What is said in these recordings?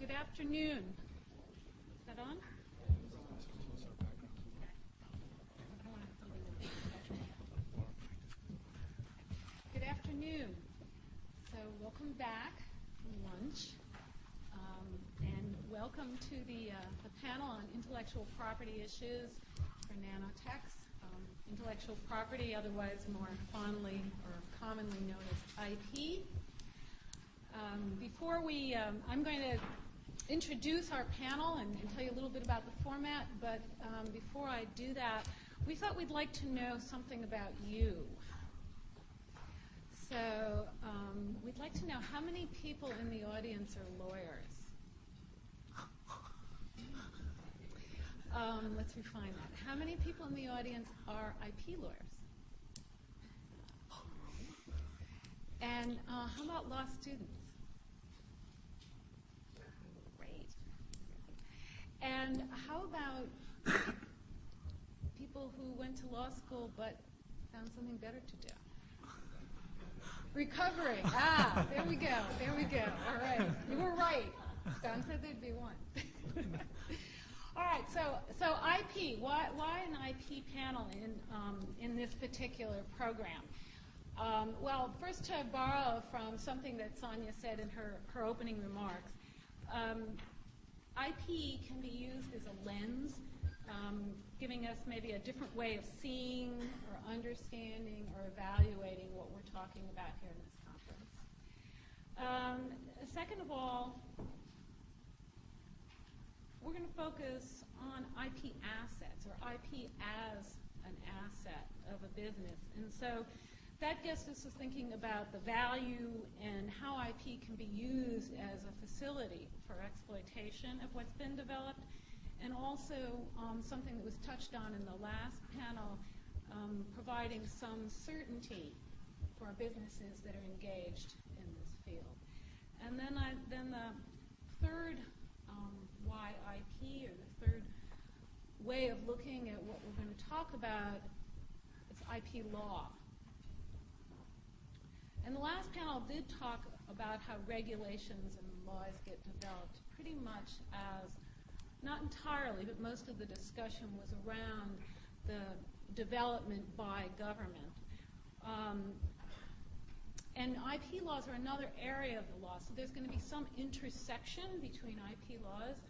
Good afternoon. Is that on? Good afternoon. So welcome back from lunch, and welcome to the panel on intellectual property issues for nanotechs. Intellectual property, otherwise more fondly or commonly known as IP. I'm going to introduce our panel and tell you a little bit about the format, but before I do that, we thought we'd like to know something about you. So we'd like to know how many people in the audience are lawyers. Let's refine that. How many people in the audience are IP lawyers? And how about law students? Great. And how about people who went to law school but found something better to do? Recovering. Ah, there we go. There we go. All right. You were right. Don said there'd be one. All right. So IP. Why an IP panel in this particular program? Well, first to borrow from something that Sonia said in her opening remarks, IP can be used as a lens, giving us maybe a different way of seeing or understanding or evaluating what we're talking about here in this conference. Second of all, we're going to focus on IP assets, or IP as an asset of a business. And so that gets us to thinking about the value and how IP can be used as a facility for exploitation of what's been developed, and also something that was touched on in the last panel, providing some certainty for businesses that are engaged in this field. And then the third why IP, or the third way of looking at what we're going to talk about, is IP law. And the last panel did talk about how regulations and laws get developed pretty much as, not entirely, but most of the discussion was around the development by government. And IP laws are another area of the law. So there's going to be some intersection between IP laws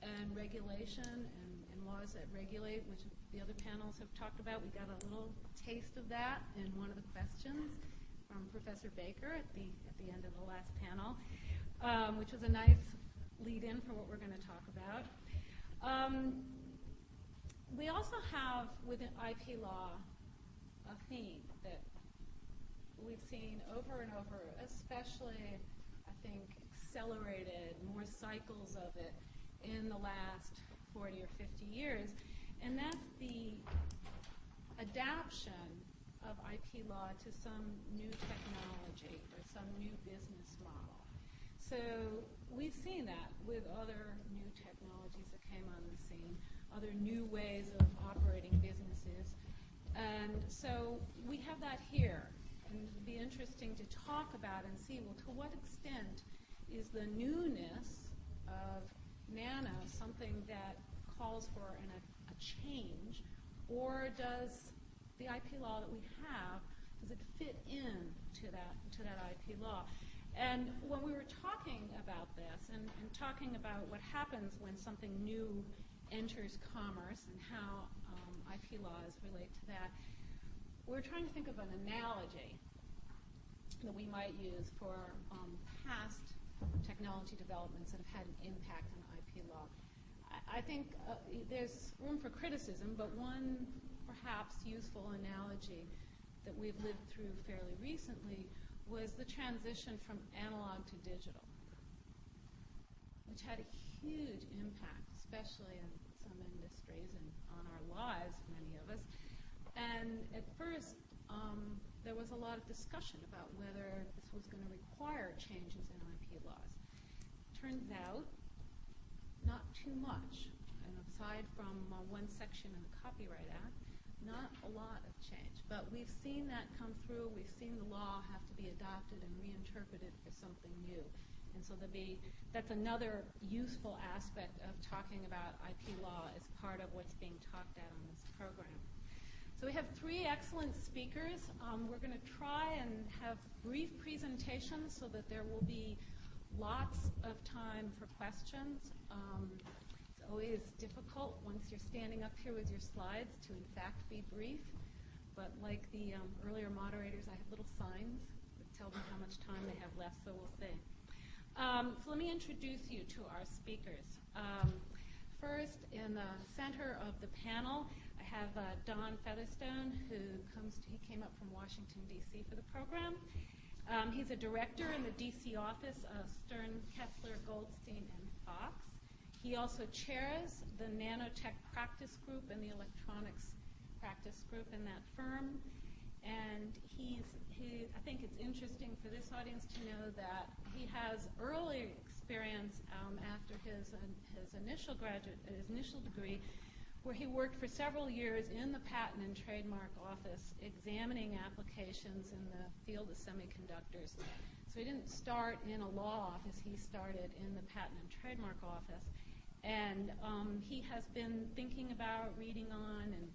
and regulation and laws that regulate, which the other panels have talked about. We got a little taste of that in one of the questions from Professor Baker at the end of the last panel, which was a nice lead-in for what we're going to talk about. We also have, within IP law, a theme that we've seen over and over, especially, I think, accelerated, more cycles of it in the last 40 or 50 years, and that's the adaption of IP law to some new technology or some new business model. So we've seen that with other new technologies that came on the scene, other new ways of operating businesses. And so we have that here. And it would be interesting to talk about and see, well, to what extent is the newness of nano something that calls for a change, or does the IP law that we have, does it fit in to that IP law? And when we were talking about this and talking about what happens when something new enters commerce and how IP laws relate to that, we're trying to think of an analogy that we might use for past technology developments that have had an impact on IP law. I think there's room for criticism, but one perhaps useful analogy that we've lived through fairly recently was the transition from analog to digital, which had a huge impact, especially in some industries and on our lives, many of us. And at first, there was a lot of discussion about whether this was going to require changes in IP laws. Turns out, not too much. And aside from one section in the Copyright Act, not a lot of change. But we've seen that come through. We've seen the law have to be adopted and reinterpreted for something new. And so that's another useful aspect of talking about IP law as part of what's being talked at on this program. So we have 3 excellent speakers. We're going to try and have brief presentations so that there will be lots of time for questions. It's always difficult once you're standing up here with your slides to in fact be brief. But like the earlier moderators, I have little signs that tell them how much time they have left, so we'll see. So let me introduce you to our speakers. First, in the center of the panel, I have Don Featherstone, he came up from Washington, D.C. for the program. He's a director in the D.C. office of Stern, Kessler, Goldstein, and Fox. He also chairs the Nanotech practice group and the electronics practice group in that firm. And I think it's interesting for this audience to know that he has early experience after his initial degree, where he worked for several years in the Patent and Trademark Office examining applications in the field of semiconductors. So he didn't start in a law office, he started in the Patent and Trademark Office. And he has been thinking about reading on and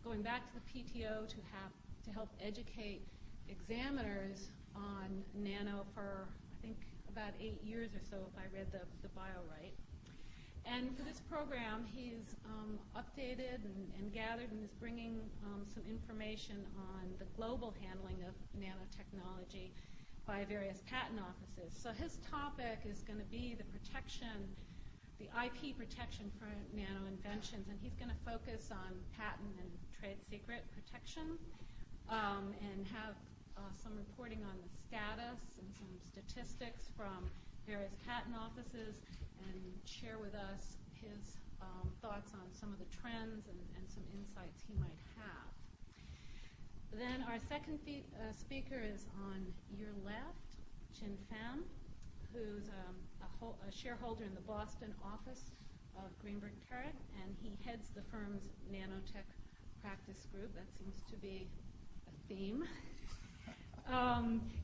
going back to the PTO to help educate examiners on nano for, I think, about 8 years or so, if I read the bio right. And for this program, he's updated and gathered and is bringing some information on the global handling of nanotechnology by various patent offices. So his topic is going to be the protection, the IP protection for nano inventions, and he's going to focus on patent and trade secret protection and have some reporting on the status and some statistics from various patent offices and share with us his thoughts on some of the trends and some insights he might have. Then our second speaker is on your left, Chin Pham, who's a shareholder in the Boston office of Greenberg Traurig, and he heads the firm's nanotech practice group. That seems to be a theme.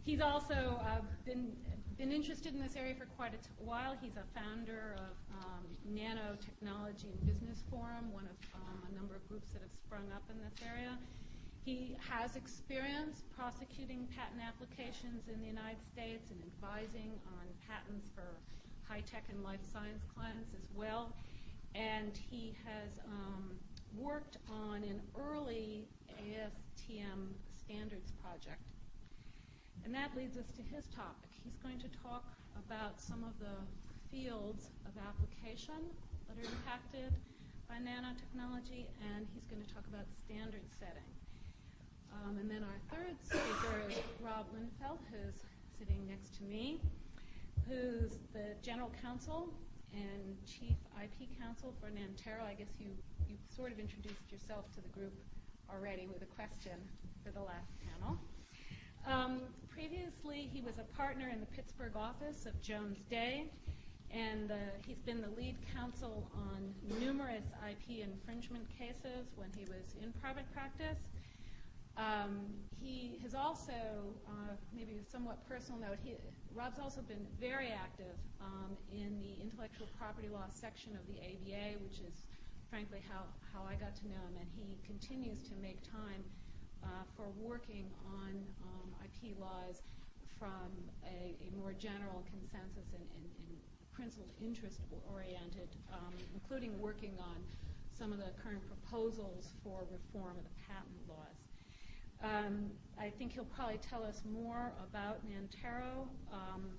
He's also been interested in this area for quite a while. He's a founder of Nanotechnology and Business Forum, one of a number of groups that have sprung up in this area. He has experience prosecuting patent applications in the United States and advising on patents for high-tech and life science clients as well. And he has worked on an early ASTM standards project. And that leads us to his topic. He's going to talk about some of the fields of application that are impacted by nanotechnology, and he's going to talk about standard setting. And then our third speaker is Rob Linfeld, who's sitting next to me, who's the General Counsel and Chief IP Counsel for Nantero. I guess you sort of introduced yourself to the group already with a question for the last panel. Previously, he was a partner in the Pittsburgh office of Jones Day, and he's been the lead counsel on numerous IP infringement cases when he was in private practice. He has also, maybe a somewhat personal note, Rob's also been very active in the intellectual property law section of the ABA, which is frankly how I got to know him, and he continues to make time for working on IP laws from a more general consensus and principal interest-oriented, including working on some of the current proposals for reform of the patent laws. I think he'll probably tell us more about Nantero,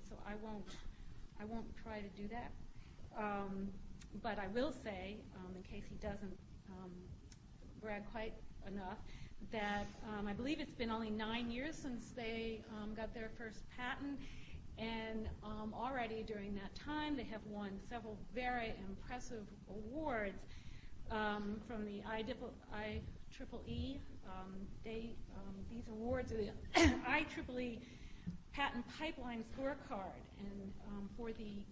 so I won't try to do that. But I will say, in case he doesn't brag quite enough, that I believe it's been only 9 years since they got their first patent, and already during that time they have won several very impressive awards from the IEEE. These awards are the IEEE Patent Pipeline Scorecard, and for the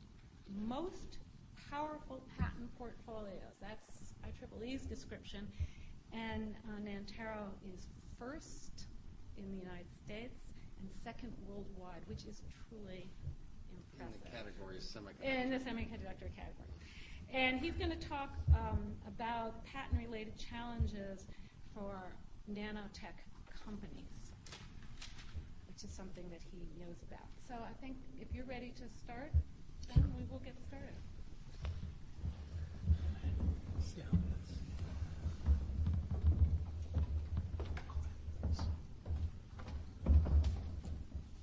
most powerful patent portfolios. That's IEEE's description. And Nantero is first in the United States and second worldwide, which is truly impressive. In the category of semiconductor. In the semiconductor category. And he's going to talk about patent-related challenges for nanotech companies, which is something that he knows about. So I think if you're ready to start, then we will get started. Yeah.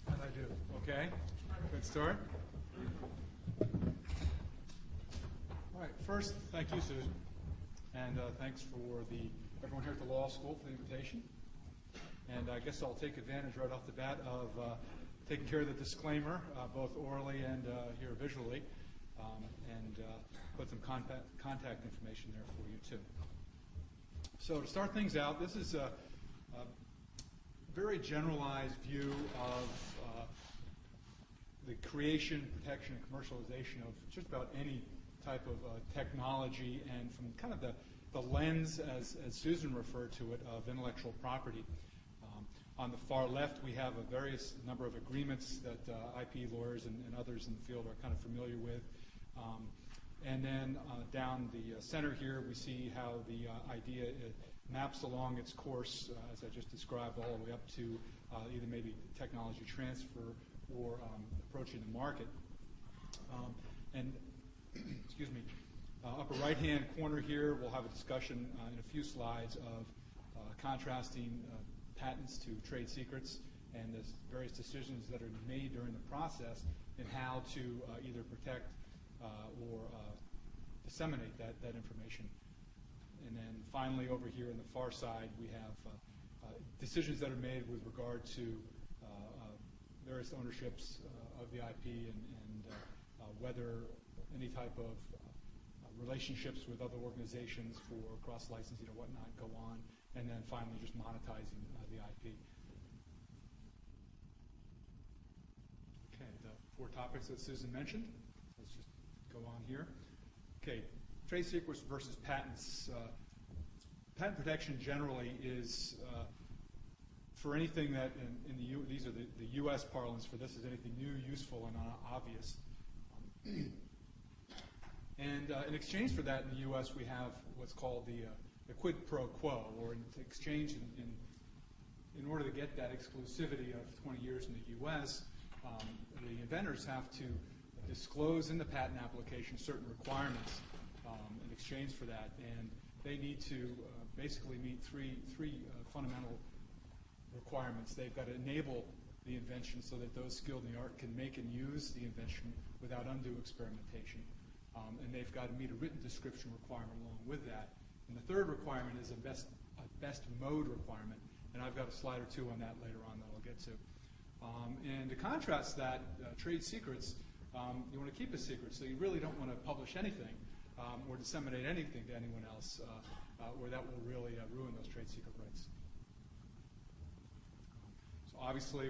How'd I do? Okay. Good start. All right. First, thank you, Susan, and thanks for everyone here at the law school for the invitation. And I guess I'll take advantage right off the bat of taking care of the disclaimer, both orally and here visually, and put some contact information there for you too. So to start things out, this is a very generalized view of the creation, protection, and commercialization of just about any type of technology, and from kind of the lens, as Susan referred to it, of intellectual property. On the far left, we have a various number of agreements that IP lawyers and others in the field are kind of familiar with. And then down the center here, we see how the idea maps along its course, as I just described, all the way up to either maybe technology transfer or approaching the market. And excuse me, upper right-hand corner here, we'll have a discussion in a few slides of contrasting patents to trade secrets and the various decisions that are made during the process in how to either protect or disseminate that information. And then finally, over here on the far side, we have decisions that are made with regard to various ownerships of the IP and whether any type of relationships with other organizations for cross-licensing or whatnot go on, and then finally just monetizing the IP. Okay, the four topics that Susan mentioned. Let's just go on here. Okay, trade secrets versus patents. Patent protection generally is for anything that these are the U.S. parlance for this is anything new, useful, and obvious. And in exchange for that in the U.S., we have what's called the quid pro quo, or in exchange in order to get that exclusivity of 20 years in the U.S., the inventors have to disclose in the patent application certain requirements in exchange for that, and they need to basically meet three fundamental requirements. They've got to enable the invention so that those skilled in the art can make and use the invention without undue experimentation. And they've got to meet a written description requirement along with that. And the third requirement is a best mode requirement. And I've got a slide or two on that later on that I'll get to. And to contrast that, trade secrets, you want to keep a secret, so you really don't want to publish anything or disseminate anything to anyone else, where that will really ruin those trade secret rights. So obviously,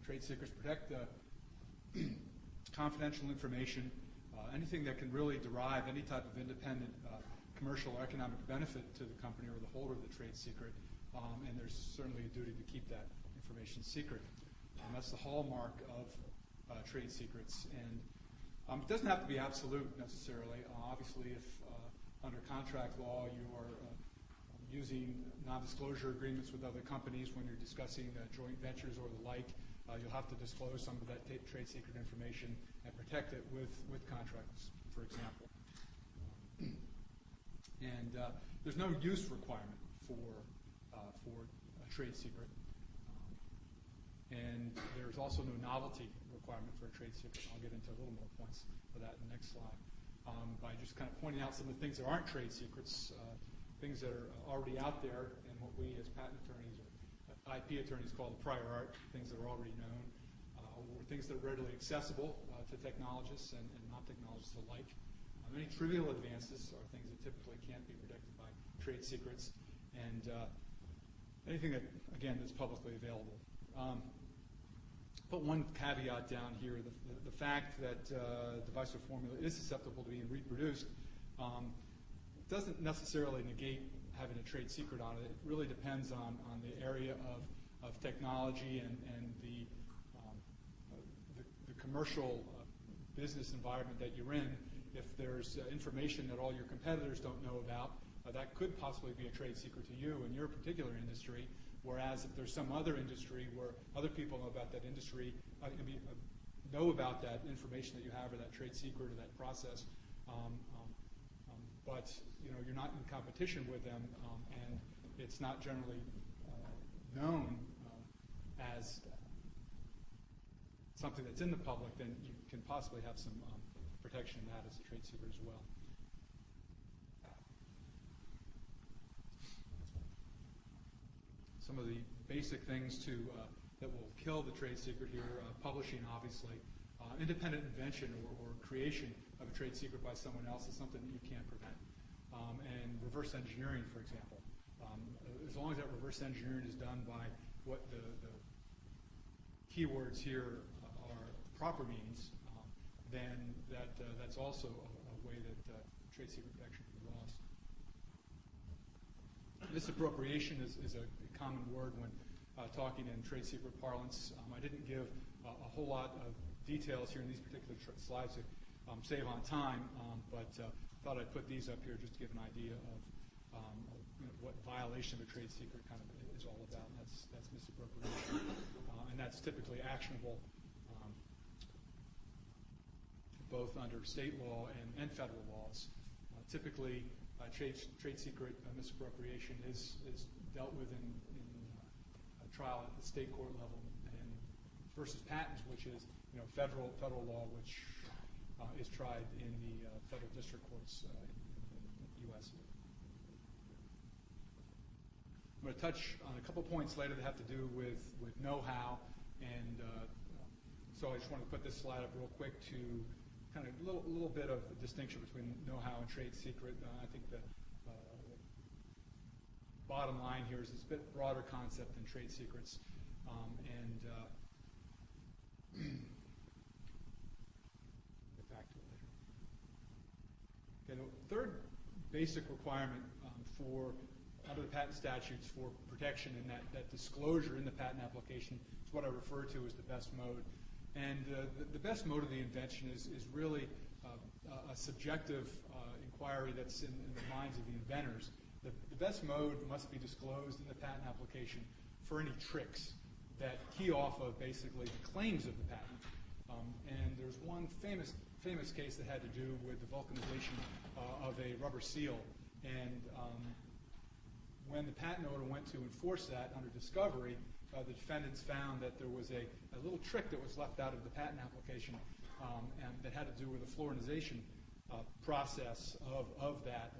trade secrets protect confidential information. Anything that can really derive any type of independent commercial or economic benefit to the company or the holder of the trade secret, and there's certainly a duty to keep that information secret. And that's the hallmark of trade secrets. And it doesn't have to be absolute necessarily. Obviously, if under contract law you are using non-disclosure agreements with other companies when you're discussing joint ventures or the like, you'll have to disclose some of that trade secret information and protect it with contracts, for example. And there's no use requirement for a trade secret. And there's also no novelty requirement for a trade secret. I'll get into a little more points for that in the next slide. By just kind of pointing out some of the things that aren't trade secrets, things that are already out there, and what we as patent attorneys or IP attorneys call the prior art, things that are already known, or things that are readily accessible to technologists and non-technologists alike. Any trivial advances are things that typically can't be protected by trade secrets, and anything that, again, is publicly available. Put one caveat down here, the fact that device or formula is susceptible to being reproduced doesn't necessarily negate having a trade secret on it. It really depends on the area of technology and the commercial business environment that you're in, if there's information that all your competitors don't know about, that could possibly be a trade secret to you in your particular industry, whereas if there's some other industry where other people know about that industry, know about that information that you have or that trade secret or that process, but you're not in competition with them, and it's not generally known as something that's in the public, then you can possibly have some protection in that as a trade secret as well. Some of the basic things that will kill the trade secret here, publishing obviously, independent invention or creation of a trade secret by someone else is something that you can't prevent. And reverse engineering, for example. As long as that reverse engineering is done by what the keywords here are proper means, then that's also a way that trade secret protection can be lost. Misappropriation is a common word when talking in trade secret parlance. I didn't give a whole lot of details here in these particular slides to save on time, but thought I'd put these up here just to give an idea of what violation of a trade secret kind of is all about, and that's misappropriation. And that's typically actionable both under state law and federal laws. Typically, trade secret misappropriation is dealt with in a trial at the state court level, and versus patents, which is federal law, which is tried in the federal district courts in the U.S. I'm going to touch on a couple points later that have to do with know-how, and so I just want to put this slide up real quick to kind of a little bit of a distinction between know-how and trade secret. I think the bottom line here is it's a bit broader concept than trade secrets, and get back to it later. Okay, the third basic requirement for under the patent statutes for protection and that disclosure in the patent application is what I refer to as the best mode. And the best mode of the invention is really a subjective inquiry that's in the minds of the inventors. The best mode must be disclosed in the patent application for any tricks that key off of basically the claims of the patent. And there's one famous case that had to do with the vulcanization of a rubber seal. And when the patent owner went to enforce that under discovery, the defendants found that there was a little trick that was left out of the patent application, and that had to do with the fluorinization process of that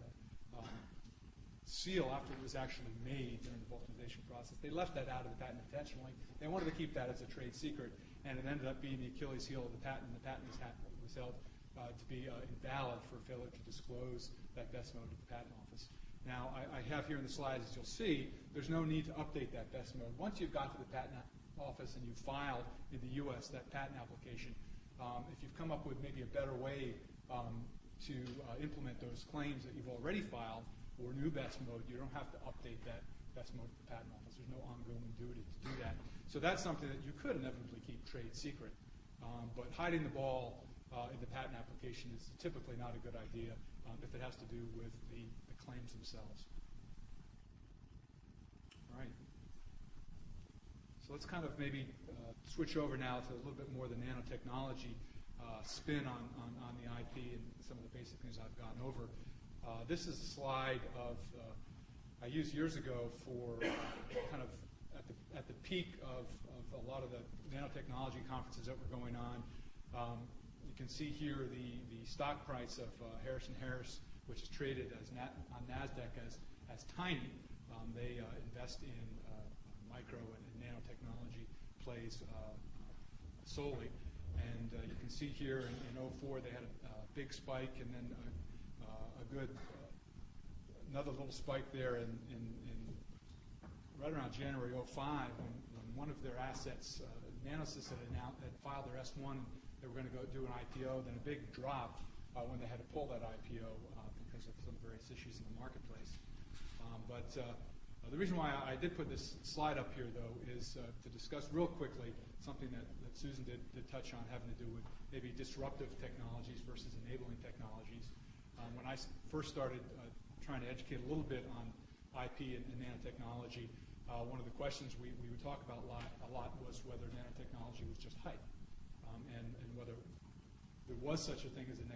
seal after it was actually made during the vulcanization process. They left that out of the patent intentionally. They wanted to keep that as a trade secret, and it ended up being the Achilles heel of the patent. The patent was held to be invalid for failure to disclose that best mode to the patent office. Now, I have here in the slides, as you'll see, there's no need to update that best mode. Once you've got to the patent office and you've filed in the U.S. that patent application, if you've come up with maybe a better way to implement those claims that you've already filed or new best mode, you don't have to update that best mode to the patent office. There's no ongoing duty to do that. So that's something that you could inevitably keep trade secret. But hiding the ball in the patent application is typically not a good idea if it has to do with the claims themselves. All right. So let's kind of maybe switch over now to a little bit more the nanotechnology spin on the IP and some of the basic things I've gone over. This is a slide I used years ago for kind of at the peak of a lot of the nanotechnology conferences that were going on. You can see here the stock price of Harris & Harris, which is traded on NASDAQ as tiny. They invest in micro and nanotechnology plays solely. And you can see here in 2004 they had a big spike, and then another little spike there in right around January 2005 when one of their assets, Nanosys, had filed their S1. They were going to go do an IPO, then a big drop when they had to pull that IPO because of some various issues in the marketplace. But The reason why I did put this slide up here, though, is to discuss real quickly something that Susan did touch on, having to do with maybe disruptive technologies versus enabling technologies. When I first started trying to educate a little bit on IP and nanotechnology, one of the questions we would talk about a lot was whether nanotechnology was just hype, and whether there was such a thing as a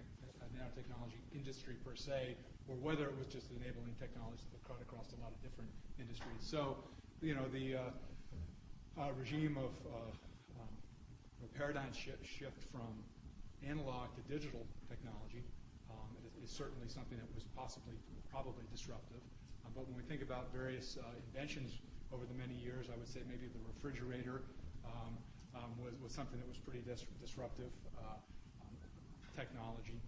nanotechnology industry per se, or whether it was just enabling technologies that cut across a lot of different industries. So, the regime of paradigm shift from analog to digital technology is certainly something that was probably disruptive. But when we think about various inventions over the many years, I would say maybe the refrigerator was something that was pretty disruptive technology.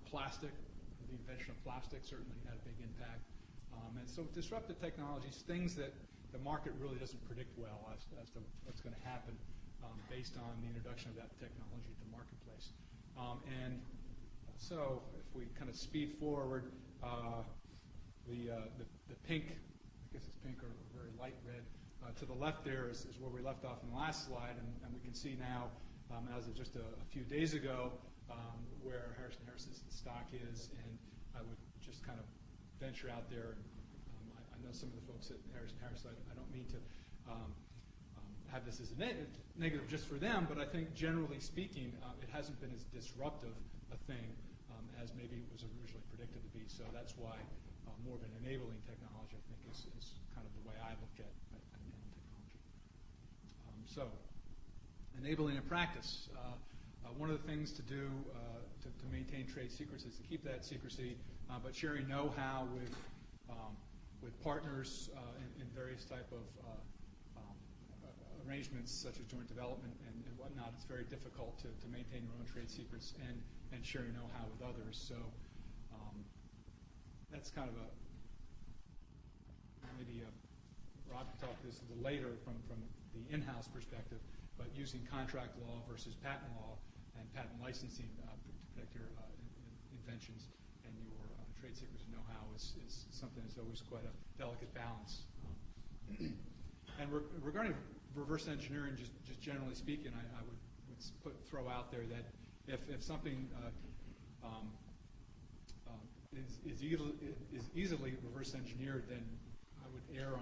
Plastic, the invention of plastic certainly had a big impact. And so disruptive technologies, things that the market really doesn't predict well as to what's going to happen based on the introduction of that technology to the marketplace. And so if we kind of speed forward, the pink, I guess it's pink or very light red, to the left there is where we left off in the last slide, and we can see now, as of just a few days ago, where Harris & Harris's stock is, and I would just kind of venture out there, and I know some of the folks at Harris & Harris, I don't mean to have this as a negative just for them, but I think generally speaking, it hasn't been as disruptive a thing as maybe it was originally predicted to be, so that's why more of an enabling technology, I think, is kind of the way I look at nanotechnology. So, enabling in practice. One of the things to do to maintain trade secrets is to keep that secrecy, but sharing know-how with partners in various type of arrangements, such as joint development and whatnot. It's very difficult to maintain your own trade secrets and sharing know-how with others. So that's kind of maybe Rob can talk this a little later from the in-house perspective, but using contract law versus patent law and patent licensing to protect your inventions and your trade secrets and know-how is something that's always quite a delicate balance. And regarding reverse engineering, just generally speaking, I would throw out there that if something is easily reverse engineered, then I would err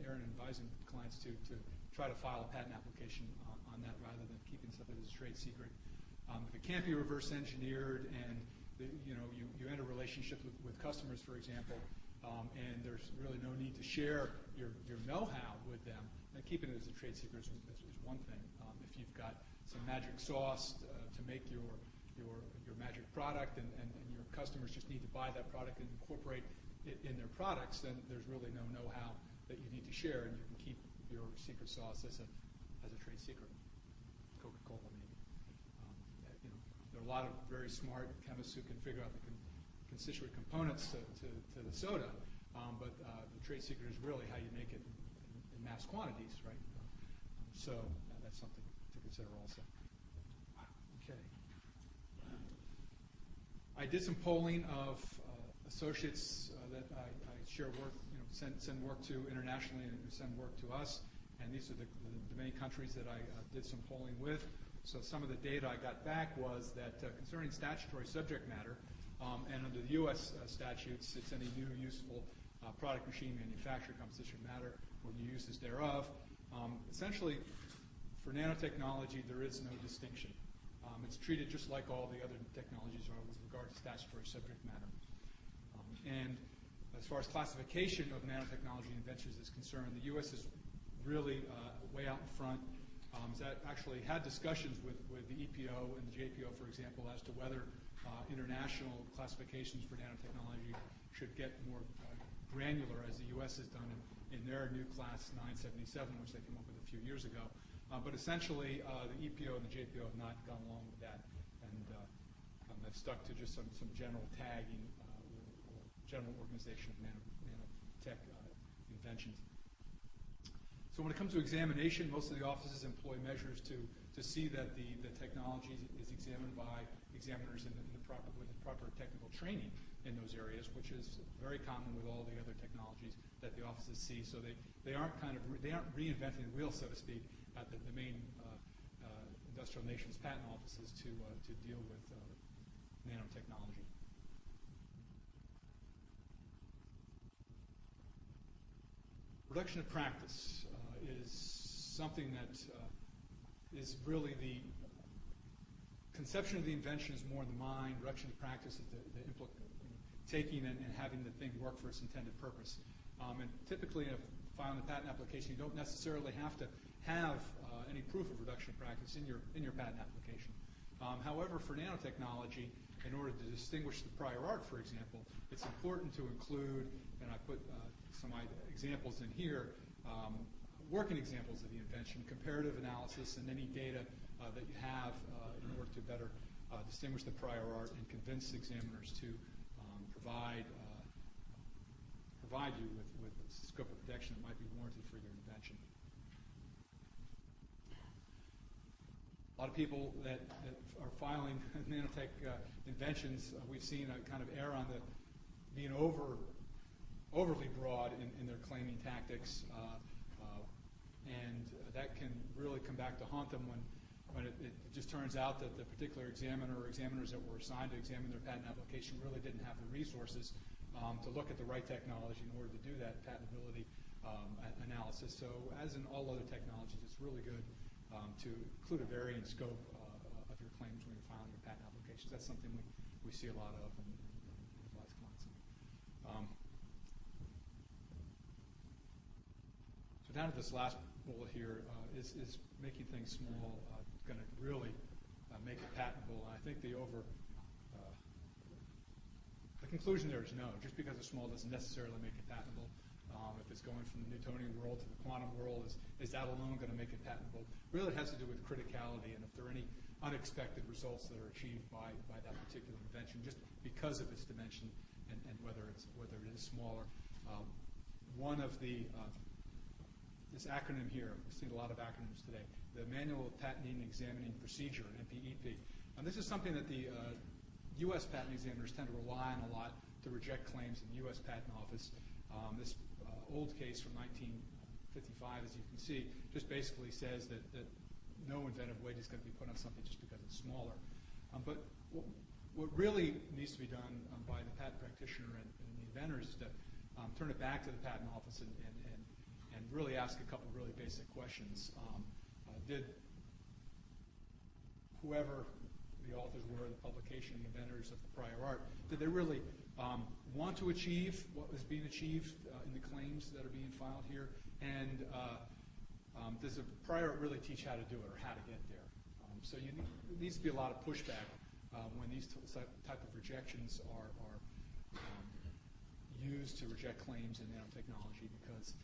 in advising clients to try to file a patent application on that rather than keeping something as a trade secret. If it can't be reverse engineered, and you enter relationships with customers, for example, and there's really no need to share your know-how with them, then keeping it as a trade secret is one thing. If you've got some magic sauce to make your magic product, and your customers just need to buy that product and incorporate it in their products, then there's really no know-how that you need to share, and you can keep your secret sauce as a trade secret. Coca-Cola, maybe. There are a lot of very smart chemists who can figure out the constituent components to the soda, but the trade secret is really how you make it in mass quantities, right? So that's something to consider also. Okay. I did some polling of associates that I share work, send work to internationally and send work to us, and these are the many countries that I did some polling with. So some of the data I got back was that concerning statutory subject matter, and under the U.S. statutes, it's any new useful product, machine, manufacture, composition, matter, or new uses thereof. Essentially, for nanotechnology, there is no distinction. It's treated just like all the other technologies are with regard to statutory subject matter. And as far as classification of nanotechnology inventions is concerned, the U.S. is really way out in front. That actually had discussions with the EPO and the JPO, for example, as to whether international classifications for nanotechnology should get more granular, as the U.S. has done in their new class 977, which they came up with a few years ago. But essentially, the EPO and the JPO have not gone along with that, and they've stuck to just some general tagging or general organization of nanotech inventions. So when it comes to examination, most of the offices employ measures to see that the technology is examined by examiners with the proper technical training in those areas, which is very common with all the other technologies that the offices see. So they aren't reinventing the wheel, so to speak, at the main industrial nation's patent offices to deal with nanotechnology. Reduction of practice is something that is really the conception of the invention is more in the mind. Reduction of practice is the taking and having the thing work for its intended purpose. And typically, in filing a patent application, you don't necessarily have to have any proof of reduction of practice in your patent application. However, for nanotechnology, in order to distinguish the prior art, for example, it's important to include, and I put some examples in here, working examples of the invention, comparative analysis, and any data that you have in order to better distinguish the prior art and convince examiners to provide you with a scope of protection that might be warranted for your invention. A lot of people that are filing nanotech inventions, we've seen a kind of err on the being overly broad in their claiming tactics, and that can really come back to haunt them when it just turns out that the particular examiner or examiners that were assigned to examine their patent application really didn't have the resources to look at the right technology in order to do that patentability analysis. So as in all other technologies, it's really good to include a varying scope of your claims when you're filing your patent applications. That's something we see a lot of in life clients. So down to this last bullet here is making things small going to really make it patentable. And I think the conclusion there is no. Just because it's small doesn't necessarily make it patentable. If it's going from the Newtonian world to the quantum world, is that alone going to make it patentable? Really, it has to do with criticality and if there are any unexpected results that are achieved by that particular invention, just because of its dimension and whether it is smaller. One of this acronym here, we've seen a lot of acronyms today, the Manual of Patenting and Examining Procedure, MPEP. And this is something that the U.S. patent examiners tend to rely on a lot to reject claims in the U.S. Patent Office. This old case from 1955, as you can see, just basically says that no inventive weight is going to be put on something just because it's smaller. But what really needs to be done by the patent practitioner and the inventors is to turn it back to the patent office and really ask a couple of really basic questions. Did whoever the authors were, the publication, the inventors of the prior art, did they really want to achieve what was being achieved in the claims that are being filed here? And does the prior art really teach how to do it or how to get there? So there needs to be a lot of pushback when these type of rejections are used to reject claims in nanotechnology, because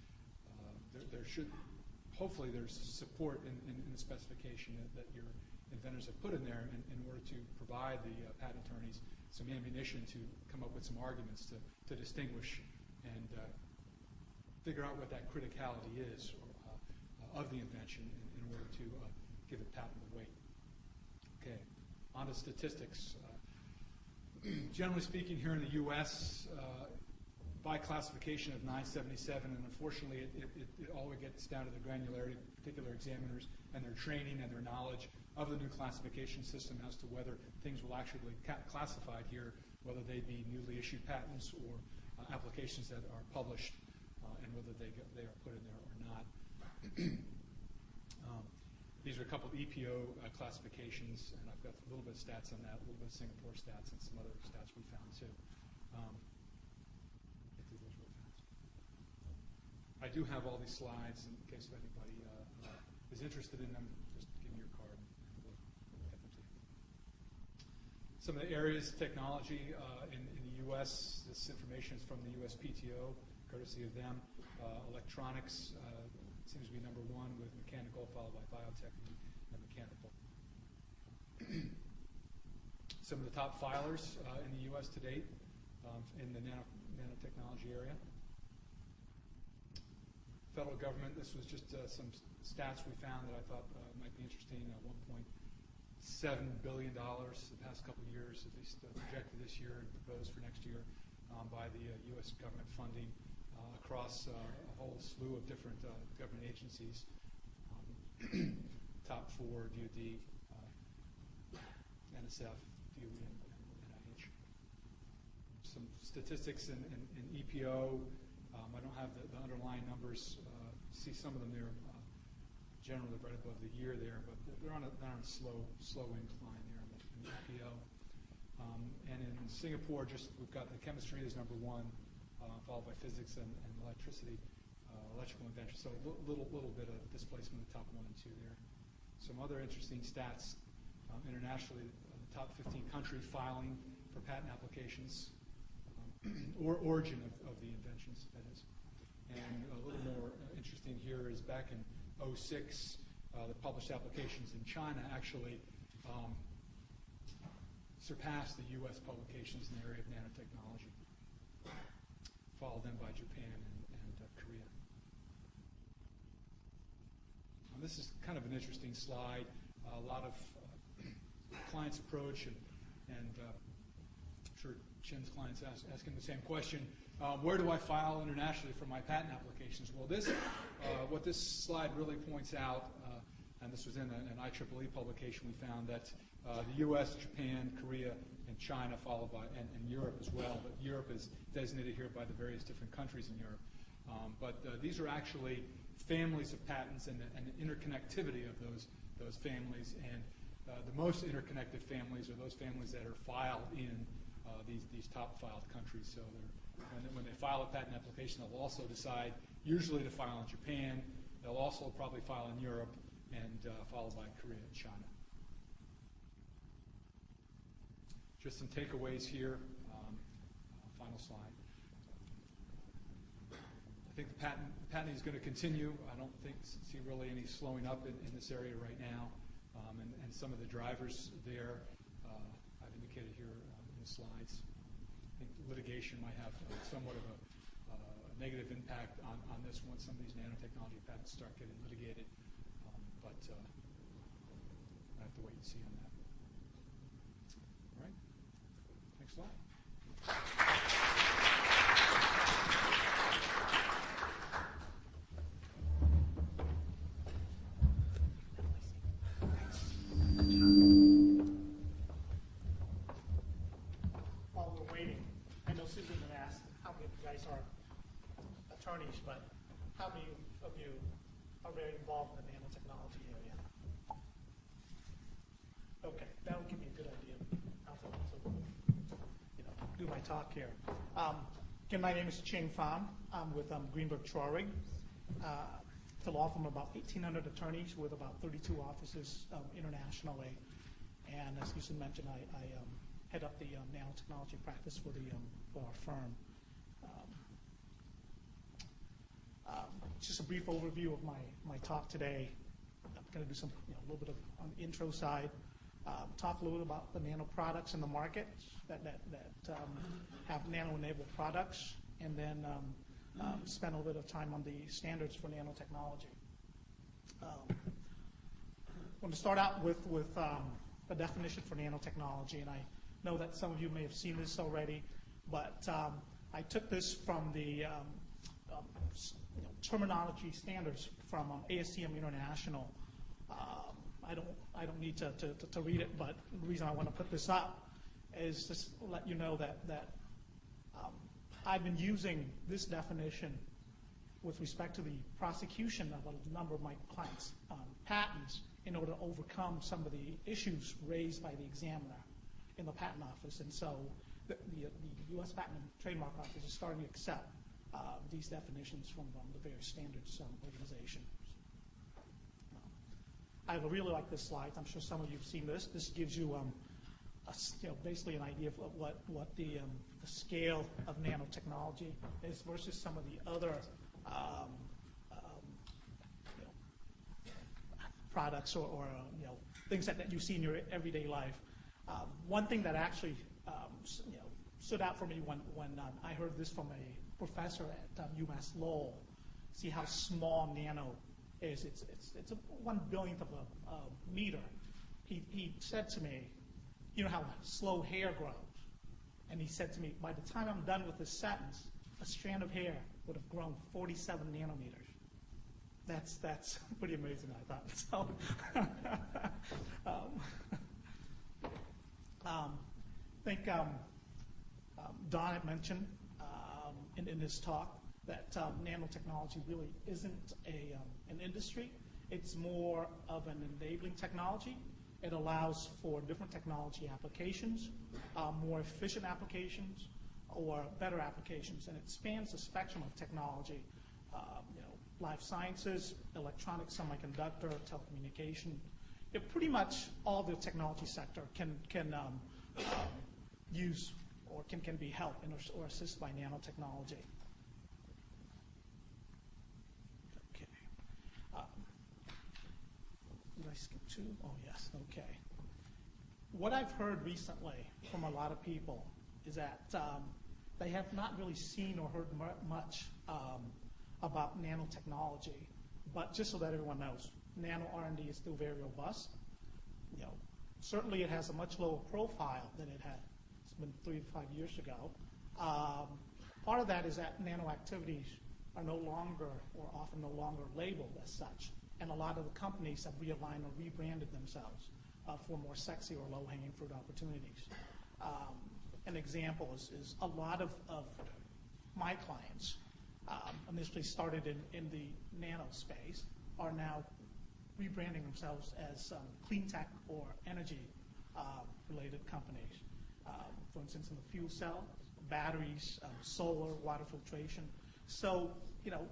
hopefully there's support in the specification that your inventors have put in there in order to provide the patent attorneys some ammunition to come up with some arguments to distinguish and figure out what that criticality is of the invention in order to give it patentable weight. Okay, on to statistics. Generally speaking, here in the U.S., by classification of 977, and unfortunately it always gets down to the granularity of particular examiners and their training and their knowledge of the new classification system as to whether things will actually be classified here, whether they be newly issued patents or applications that are published, and whether they are put in there or not. These are a couple of EPO classifications, and I've got a little bit of stats on that, a little bit of Singapore stats, and some other stats we found too. I do have all these slides in case if anybody is interested in them. Just give me your card and we'll get them to you. Some of the areas of technology in the U.S., this information is from the USPTO, courtesy of them. Electronics seems to be number one, with mechanical, followed by biotech and mechanical. Some of the top filers in the U.S. to date in the nanotechnology area. Federal government, this was just some stats we found that I thought might be interesting. 1.6 $7 billion the past couple of years, at least projected this year and proposed for next year by the U.S. government funding across a whole slew of different government agencies. Top four, DoD, NSF, DOE, and NIH. Some statistics in EPO. I don't have the underlying numbers. See some of them there. Generally right above the year there, but they're on a slow incline there in the EPO. And in Singapore, we've got the chemistry is number one, followed by physics and electricity, electrical invention. So a little bit of displacement in the top 1 and 2 there. Some other interesting stats internationally: the top 15 countries filing for patent applications, or origin of the inventions, that is. And a little more interesting here is back in 2006, the published applications in China actually surpassed the U.S. publications in the area of nanotechnology, followed then by Japan and Korea. This is kind of an interesting slide. A lot of clients approach, and I'm sure Chin's clients ask him the same question. Where do I file internationally for my patent applications? Well, what this slide really points out, and this was in an IEEE publication, we found that the U.S., Japan, Korea, and China, followed by, and Europe as well, but Europe is designated here by the various different countries in Europe. But these are actually families of patents and the interconnectivity of those families, and the most interconnected families are those families that are filed in these top filed countries. So when they file a patent application, they'll also decide usually to file in Japan. They'll also probably file in Europe, and followed by Korea and China. Just some takeaways here. Final slide. I think the patenting is going to continue. I don't see really any slowing up in this area right now. And some of the drivers there I've indicated here in the slides. I think litigation might have somewhat of a negative impact on this once some of these nanotechnology patents start getting litigated. But I have to wait and see on that. All right. Next slide. While we're waiting, I know Susan asked how many of you guys are attorneys, but how many of you are very involved in the nanotechnology area? Okay, that'll give me a good idea how to do my talk here. Again, my name is Ching Pham. I'm with Greenberg Traurig. It's a law firm of about 1,800 attorneys with about 32 offices internationally. And as Susan mentioned, I head up the nanotechnology practice for our firm. Just a brief overview of my talk today. I'm going to do some a little bit of on the intro side. Talk a little bit about the nano products in the market that have nano-enabled products, and then spend a little bit of time on the standards for nanotechnology. I'm going to start out with a definition for nanotechnology, and I know that some of you may have seen this already, but I took this from the terminology standards from ASTM International. I don't need to read it, but the reason I want to put this up is just to let you know that I've been using this definition with respect to the prosecution of a number of my clients' patents in order to overcome some of the issues raised by the examiner in the patent office. And so the U.S. Patent and Trademark Office is starting to accept these definitions from the various standards organizations. I really like this slide. I'm sure some of you have seen this. This gives you basically an idea of what the scale of nanotechnology is versus some of the other products or things that you see in your everyday life. One thing that actually stood out for me when I heard this from a professor at UMass Lowell, see how small nano is. It's a 1/1000th of a meter, he said to me, you know how slow hair grows? And he said to me, by the time I'm done with this sentence, a strand of hair would have grown 47 nanometers. That's pretty amazing, I thought. So, I think Don had mentioned in his talk that nanotechnology really isn't an industry. It's more of an enabling technology. It allows for different technology applications, more efficient applications, or better applications, and it spans the spectrum of technology. Life sciences, electronics, semiconductor, telecommunication. Pretty much all the technology sector can use or can be helped or assisted by nanotechnology. Okay. Did I skip two? Oh, yes. Okay. What I've heard recently from a lot of people is that they have not really seen or heard much about nanotechnology. But just so that everyone knows, nano R&D is still very robust. Certainly it has a much lower profile than it had. It's been 3 to 5 years ago. Part of that is that nano activities are no longer, or often no longer, labeled as such. And a lot of the companies have realigned or rebranded themselves for more sexy or low-hanging fruit opportunities. An example is a lot of my clients initially started in the nano space are now rebranding themselves as clean tech or energy related companies. For instance, in the fuel cell, batteries, solar, water filtration. So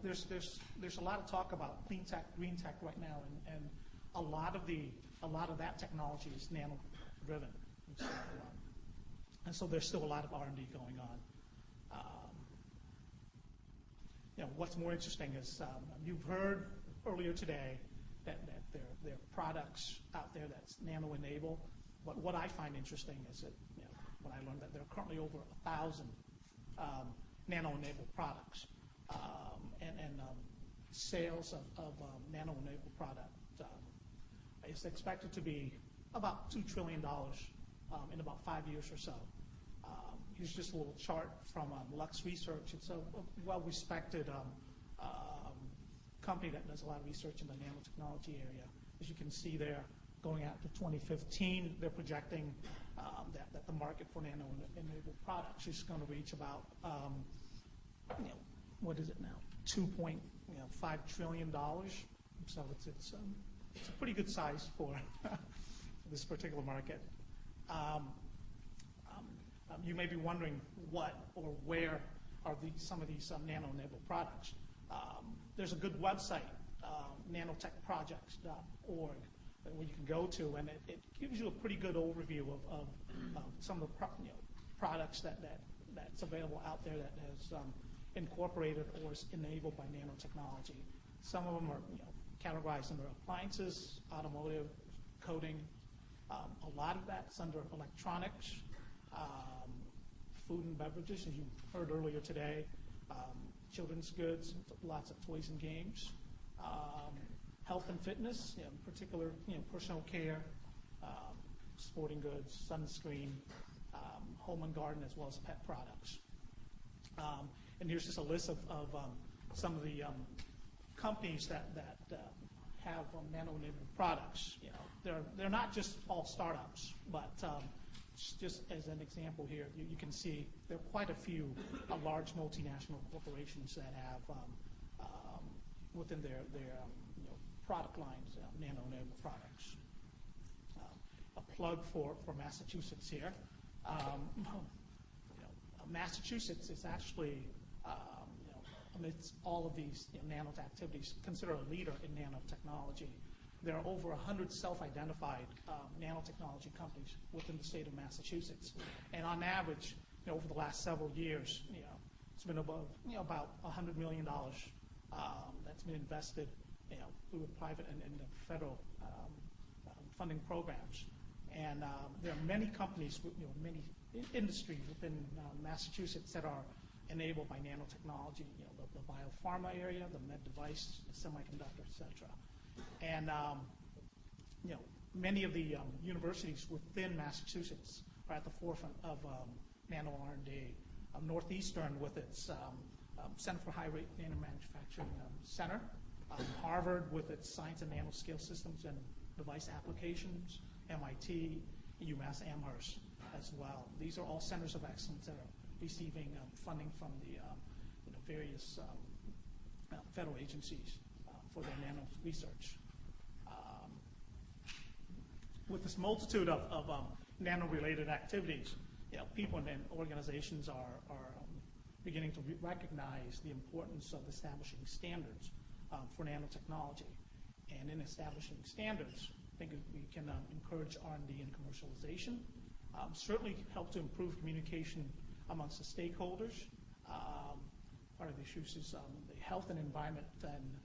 there's a lot of talk about clean tech, green tech right now, and a lot of that technology is nano driven. And so there's still a lot of R&D going on. What's more interesting is you've heard earlier today that there are products out there that's nano-enabled. But what I find interesting is that when I learned that there are currently over 1,000 nano-enabled products, and sales of nano-enabled product is expected to be about $2 trillion in about 5 years or so. Here's just a little chart from Lux Research. It's a well-respected company that does a lot of research in the nanotechnology area. As you can see there, going out to 2015, they're projecting that the market for nano-enabled products is going to reach about, what is it now? $2.5 trillion. So it's a pretty good size for this particular market. You may be wondering what or where are some of these nano-enabled products. There's a good website, nanotechprojects.org, where you can go to, and it gives you a pretty good overview of some of the products that's available out there that has incorporated or is enabled by nanotechnology. Some of them are categorized under appliances, automotive, coating. A lot of that's under electronics, food and beverages, as you heard earlier today, children's goods, lots of toys and games, health and fitness, in particular, personal care, sporting goods, sunscreen, home and garden, as well as pet products. And here's just a list of some of the companies that have nano-enabled products. They're not just all startups, but just as an example here, you can see there are quite a few large multinational corporations that have within their product lines nano-enabled products. A plug for Massachusetts here. Massachusetts is actually, amidst all of these nano activities, considered a leader in nanotechnology. There are over 100 self-identified nanotechnology companies within the state of Massachusetts, and on average, over the last several years, it's been above about $100 million that's been invested, through private and federal funding programs. And there are many companies, many industries within Massachusetts that are enabled by nanotechnology. The biopharma area, the med device, the semiconductor, et cetera. And many of the universities within Massachusetts are at the forefront of nano R&D. Northeastern with its Center for High Rate Nanomanufacturing Center, Harvard with its Science and Nanoscale Systems and Device Applications, MIT, UMass Amherst as well. These are all centers of excellence that are receiving funding from the various federal agencies for their nano research. With this multitude of nano-related activities, people and organizations are beginning to recognize the importance of establishing standards for nanotechnology. And in establishing standards, I think we can encourage R&D and commercialization, certainly help to improve communication amongst the stakeholders. Part of the issues is the health and environment and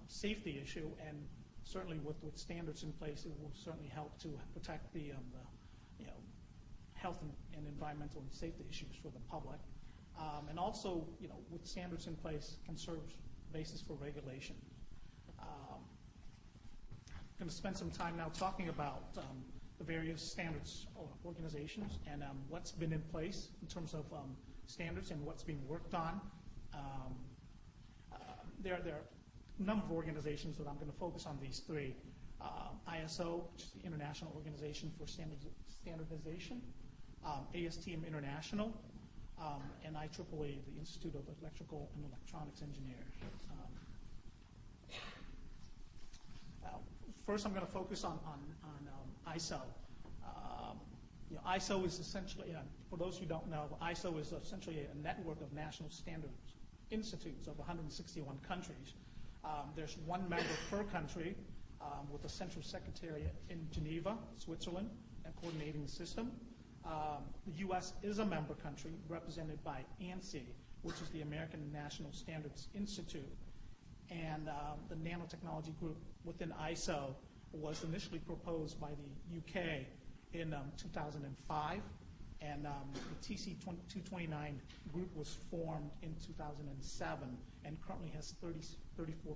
safety issue, and certainly with standards in place, it will certainly help to protect the health and environmental and safety issues for the public. And also, with standards in place, can serve basis for regulation. I'm going to spend some time now talking about the various standards organizations and what's been in place in terms of standards and what's being worked on. There are a number of organizations that I'm going to focus on these three. ISO, which is the International Organization for Standardization, ASTM International, and IEEE, the Institute of Electrical and Electronics Engineers. First, I'm going to focus on ISO. ISO is essentially, for those who don't know, ISO is essentially a network of national standards institutes of 161 countries. There's one member per country with a central secretariat in Geneva, Switzerland, and coordinating the system. The U.S. is a member country represented by ANSI, which is the American National Standards Institute. And the nanotechnology group within ISO was initially proposed by the UK in 2005. And the TC229 group was formed in 2007 and currently has 34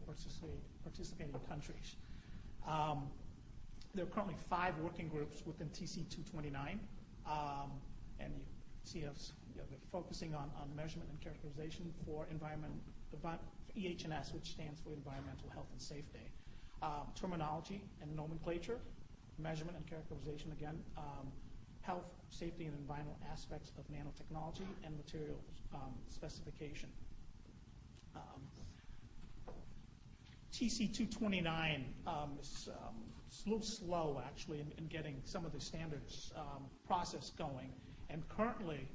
participating countries. There are currently 5 working groups within TC229. And you see us they're focusing on measurement and characterization for EH&S, which stands for environmental health and safety. Terminology and nomenclature, measurement and characterization again, health, safety, and environmental aspects of nanotechnology and materials specification. TC229 is a little slow, actually, in getting some of the standards process going. And currently,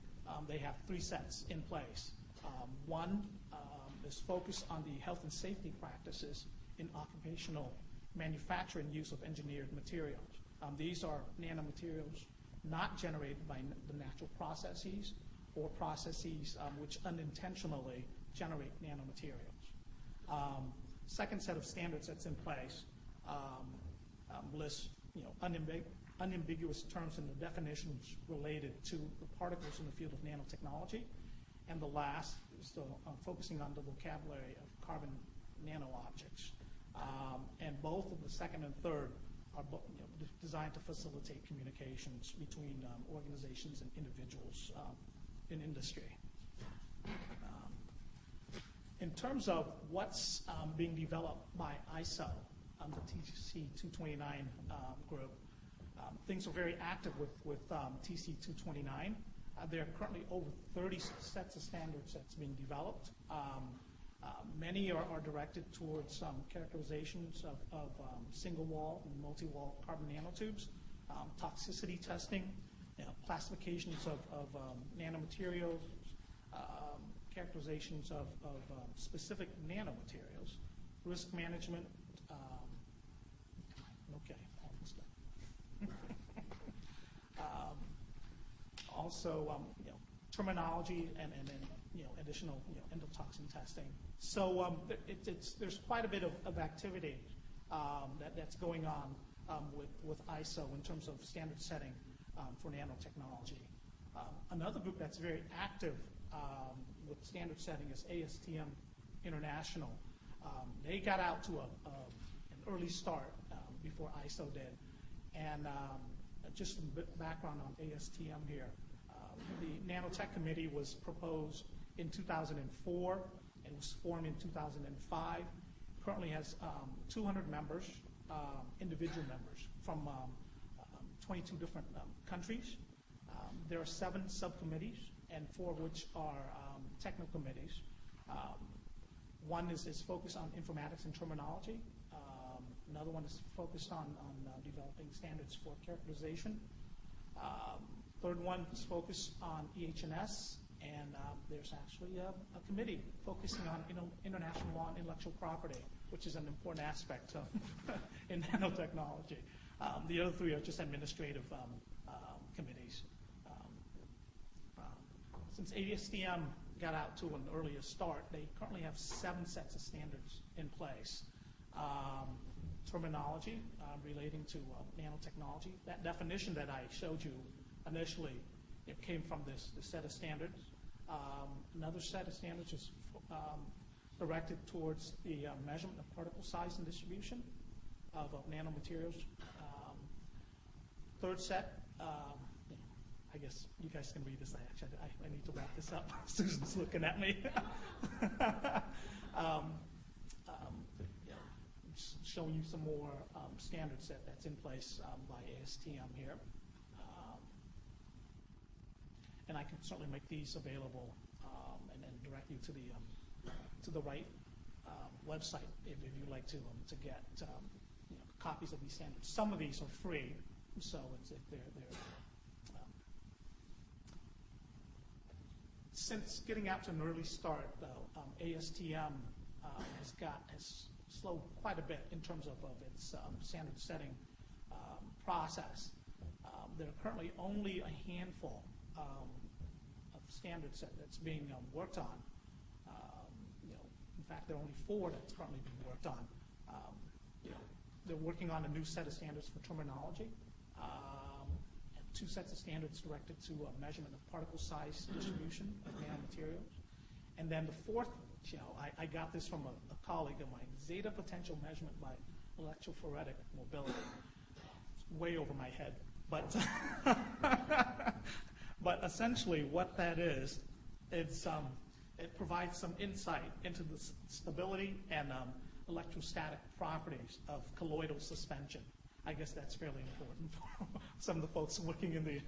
they have 3 sets in place. One is focused on the health and safety practices in occupational manufacturing use of engineered materials. These are nanomaterials not generated by the natural processes or processes which unintentionally generate nanomaterials. Second set of standards that's in place lists unambiguous terms and the definitions related to the particles in the field of nanotechnology. And the last is focusing on the vocabulary of carbon nano-objects. And both of the second and third are designed to facilitate communications between organizations and individuals in industry. In terms of what's being developed by ISO, the TC229 group, things are very active with TC229. There are currently over 30 sets of standards that's being developed. Many are directed towards characterizations of single-wall and multi-wall carbon nanotubes, toxicity testing, classifications of nanomaterials, characterizations of specific nanomaterials, risk management. Okay, almost done. Also, terminology and additional endotoxin testing. So there's quite a bit of activity that's going on with ISO in terms of standard setting for nanotechnology. Another group that's very active with standard setting is ASTM International. They got out to an early start before ISO did, And just some background on ASTM here. The Nanotech Committee was proposed in 2004 and was formed in 2005. Currently has 200 members, individual members from 22 different countries. There are 7 subcommittees, and 4 of which are technical committees. One is focused on informatics and terminology. Another one is focused on developing standards for characterization. Third one is focused on EH&S, and there's actually a committee focusing on international law and intellectual property, which is an important aspect in nanotechnology. The other 3 are just administrative committees. Since ASTM got out to an earlier start, they currently have 7 sets of standards in place. Terminology relating to nanotechnology. That definition that I showed you initially, it came from this set of standards. Another set of standards is directed towards the measurement of particle size and distribution of nanomaterials. Third set, I guess you guys can read this. I need to wrap this up. Susan's looking at me. Showing you some more standards that's in place by ASTM here. And I can certainly make these available and then direct you to the right website if you'd like to get copies of these standards. Some of these are free, so they're since getting out to an early start, though, ASTM has slowed quite a bit in terms of its standard setting process. There are currently only a handful of standards that's being worked on. In fact, there are only 4 that's currently being worked on. They're working on a new set of standards for terminology, and 2 sets of standards directed to measurement of particle size distribution of nanomaterials. And then the 4th, I got this from a colleague of mine, zeta potential measurement by electrophoretic mobility. It's way over my head, but but essentially what that is, it provides some insight into the stability and electrostatic properties of colloidal suspension. I guess that's fairly important for some of the folks working in the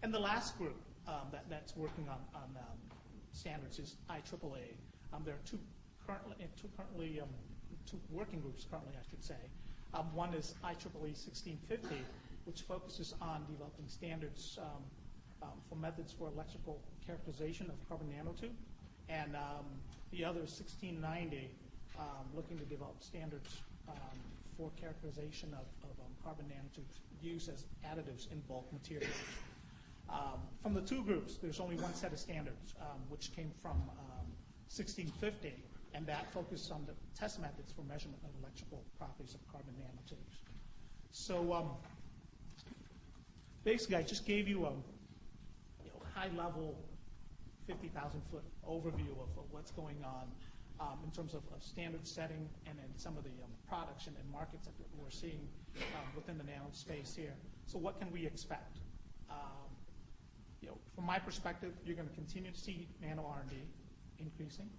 and the last group that's working on standards is IEEE. There are two working groups currently, I should say. One is IEEE 1650, which focuses on developing standards for methods for electrical characterization of carbon nanotube, and the other is 1690, looking to develop standards for characterization of carbon nanotubes used as additives in bulk materials. From the 2 groups, there's only 1 set of standards, which came from 1650, and that focused on the test methods for measurement of electrical properties of carbon nanotubes. So basically, I just gave you a high-level 50,000-foot overview of what's going on in terms of standard setting and then some of the products and markets that we're seeing within the nano space here. So what can we expect? From my perspective, you're going to continue to see nano R&D increasing.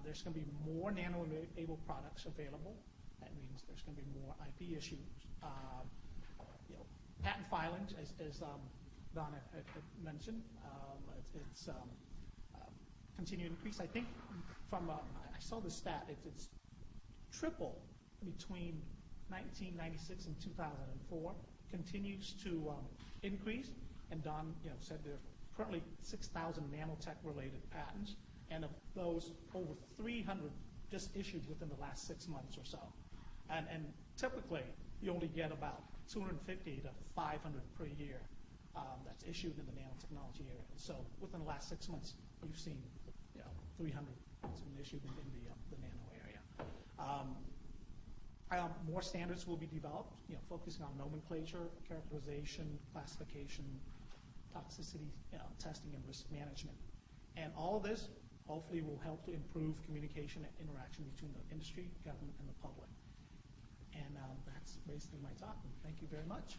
There's going to be more nano-enabled products available. That means there's going to be more IP issues. Patent filings, as Donna had mentioned, it's continuing to increase. I think I saw the stat, it's triple between 1996 and 2004, continues to increase. And Don said there are currently 6,000 nanotech-related patents, and of those, over 300 just issued within the last 6 months or so. And typically, you only get about 250 to 500 per year that's issued in the nanotechnology area. So within the last 6 months, you've seen 300 that's been issued in the nano area. More standards will be developed, focusing on nomenclature, characterization, classification, toxicity testing, and risk management. And all of this hopefully will help to improve communication and interaction between the industry, government, and the public. And that's basically my talk. Thank you very much.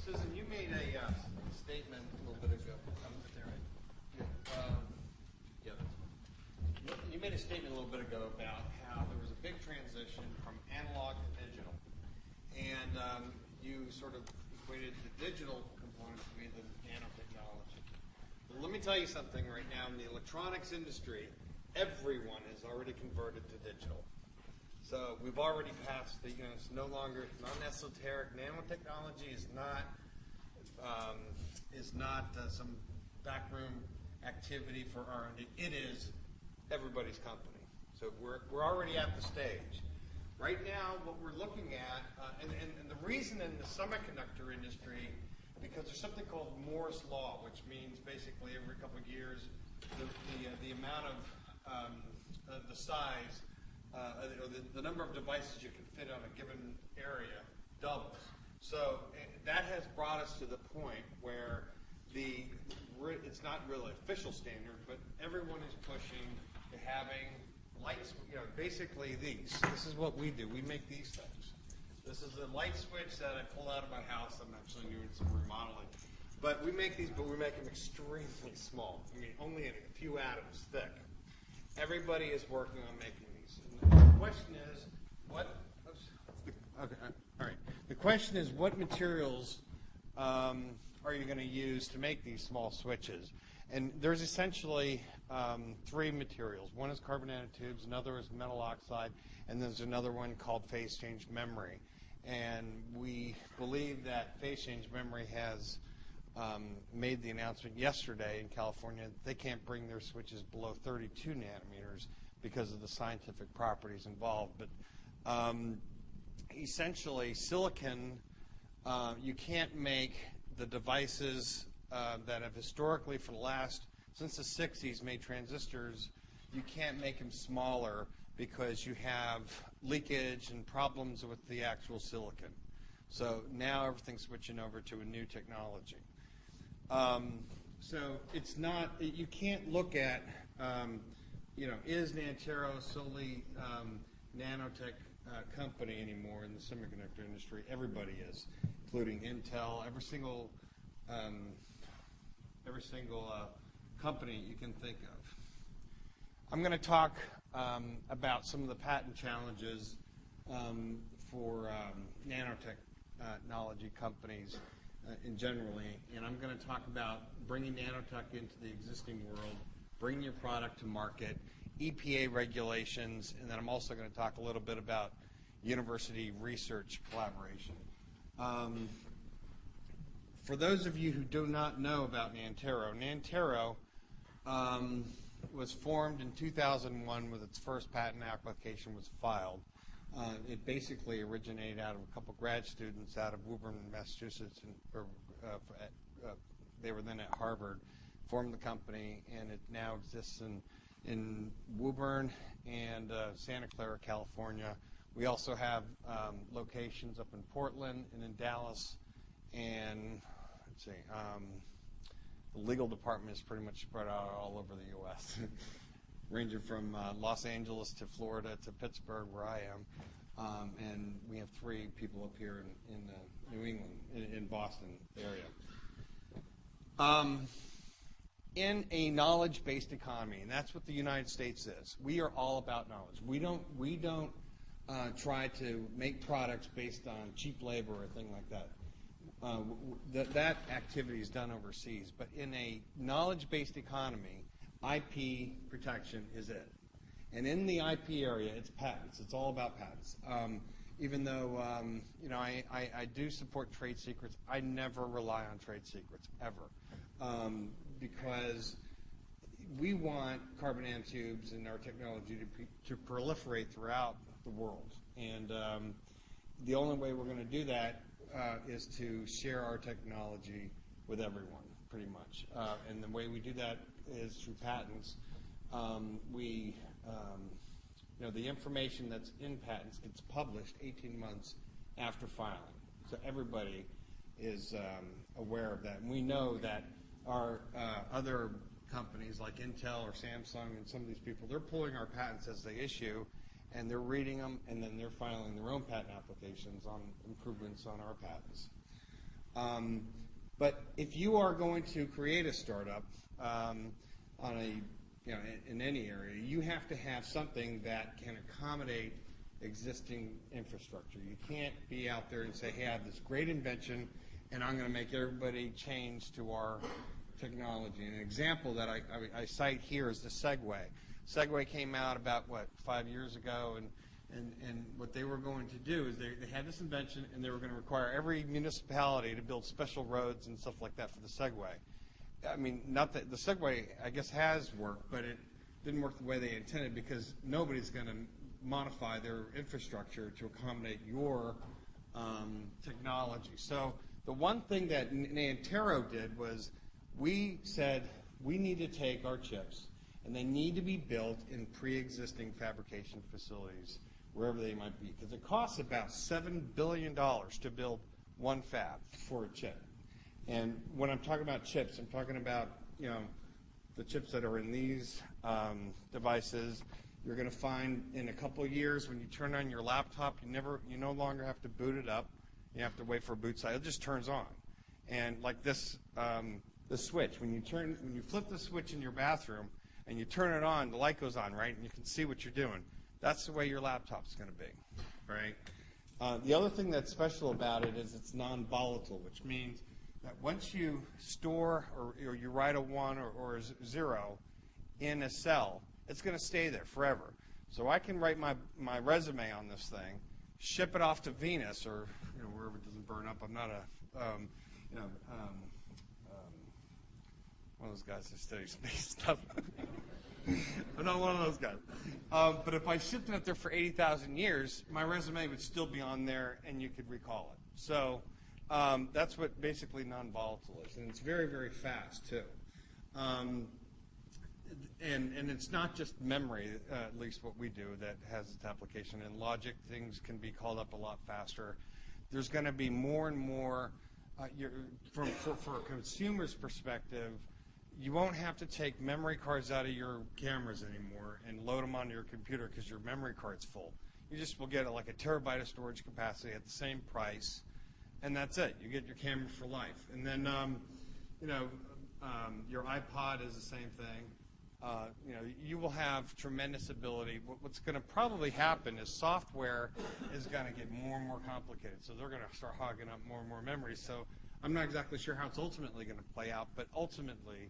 Susan, you made a statement a little bit ago. You made a statement a little bit ago about how there was a big transition from analog to digital, and you sort of equated the digital component to be the nanotechnology. But let me tell you something right now. In the electronics industry, everyone is already converted to digital. So we've already passed the, it's no longer non-esoteric. Nanotechnology is not some backroom activity for R&D. It is everybody's company. So we're already at the stage. Right now, what we're looking at, and the reason in the semiconductor industry, because there's something called Moore's Law, which means basically every couple of years, the amount of the size, or the number of devices you can fit on a given area doubles. So that has brought us to the point where it's not really official standard, but everyone is pushing to having lights. Basically these. This is what we do. We make these things. This is a light switch that I pulled out of my house. I'm actually doing some remodeling. But we make these, but we make them extremely small. I mean, only a few atoms thick. Everybody is working on making these. And the question is, The question is, what materials are you going to use to make these small switches? And there's essentially three materials. One is carbon nanotubes, another is metal oxide, and there's another one called phase change memory. And we believe that phase change memory has made the announcement yesterday in California that they can't bring their switches below 32 nanometers because of the scientific properties involved. But essentially, silicon, you can't make the devices that have historically, since the 60s, made transistors. You can't make them smaller because you have leakage and problems with the actual silicon. So now everything's switching over to a new technology. So it's not, you can't look at, is Nantero solely nanotech company anymore in the semiconductor industry? Everybody is, including Intel, every single company you can think of. I'm going to talk about some of the patent challenges for nanotechnology companies in generally, and I'm going to talk about bringing nanotech into the existing world, bringing your product to market, EPA regulations, and then I'm also going to talk a little bit about university research collaboration. For those of you who do not know about Nantero, Nantero was formed in 2001 with its first patent application was filed. It basically originated out of a couple grad students out of Woburn, Massachusetts, they were then at Harvard, formed the company, and it now exists in Woburn and Santa Clara, California. We also have locations up in Portland and in Dallas, and let's see, the legal department is pretty much spread out all over the U.S., ranging from Los Angeles to Florida to Pittsburgh, where I am, and we have 3 people up here in New England, in Boston area. In a knowledge-based economy, and that's what the United States is. We are all about knowledge. We don't try to make products based on cheap labor or a thing like that. That activity is done overseas. But in a knowledge-based economy, IP protection is it. And in the IP area, it's patents. It's all about patents. Even though I do support trade secrets, I never rely on trade secrets, ever. Because we want carbon nanotubes and our technology to proliferate throughout the world. And the only way we're going to do that is to share our technology with everyone, pretty much. And the way we do that is through patents. We the information that's in patents gets published 18 months after filing. So everybody is aware of that. And we know that our other companies like Intel or Samsung and some of these people, they're pulling our patents as they issue, and they're reading them, and then they're filing their own patent applications on improvements on our patents. But if you are going to create a startup in any area, you have to have something that can accommodate existing infrastructure. You can't be out there and say, hey, I have this great invention, and I'm going to make everybody change to our technology. And an example that I cite here is the Segway. Segway came out about, 5 years ago, and what they were going to do is they had this invention, and they were going to require every municipality to build special roads and stuff like that for the Segway. I mean, not that the Segway, I guess, has worked, but it didn't work the way they intended because nobody's going to modify their infrastructure to accommodate your technology. So the one thing that Nantero did was we said we need to take our chips, and they need to be built in pre-existing fabrication facilities, wherever they might be, because it costs about $7 billion to build one fab for a chip. And when I'm talking about chips, I'm talking about the chips that are in these devices. You're going to find in a couple of years when you turn on your laptop, you no longer have to boot it up. You have to wait for a boot cycle. It just turns on. And like this, the switch, when you flip the switch in your bathroom and you turn it on, the light goes on, right? And you can see what you're doing. That's the way your laptop's going to be, right? The other thing that's special about it is it's non-volatile, which means that once you store or you write a 1 or a 0 in a cell, it's going to stay there forever. So I can write my resume on this thing, ship it off to Venus or wherever it doesn't burn up. I'm not one of those guys that study space stuff. I'm not one of those guys. But if I shipped it up there for 80,000 years, my resume would still be on there, and you could recall it. So that's what basically non-volatile is, and it's very, very fast too. And it's not just memory, at least what we do, that has its application. In logic, things can be called up a lot faster. There's going to be more and more, for a consumer's perspective, you won't have to take memory cards out of your cameras anymore and load them onto your computer because your memory card's full. You just will get like a terabyte of storage capacity at the same price, and that's it. You get your camera for life. And then, your iPod is the same thing. You will have tremendous ability. What's going to probably happen is software is going to get more and more complicated. So they're going to start hogging up more and more memory. So I'm not exactly sure how it's ultimately going to play out, but ultimately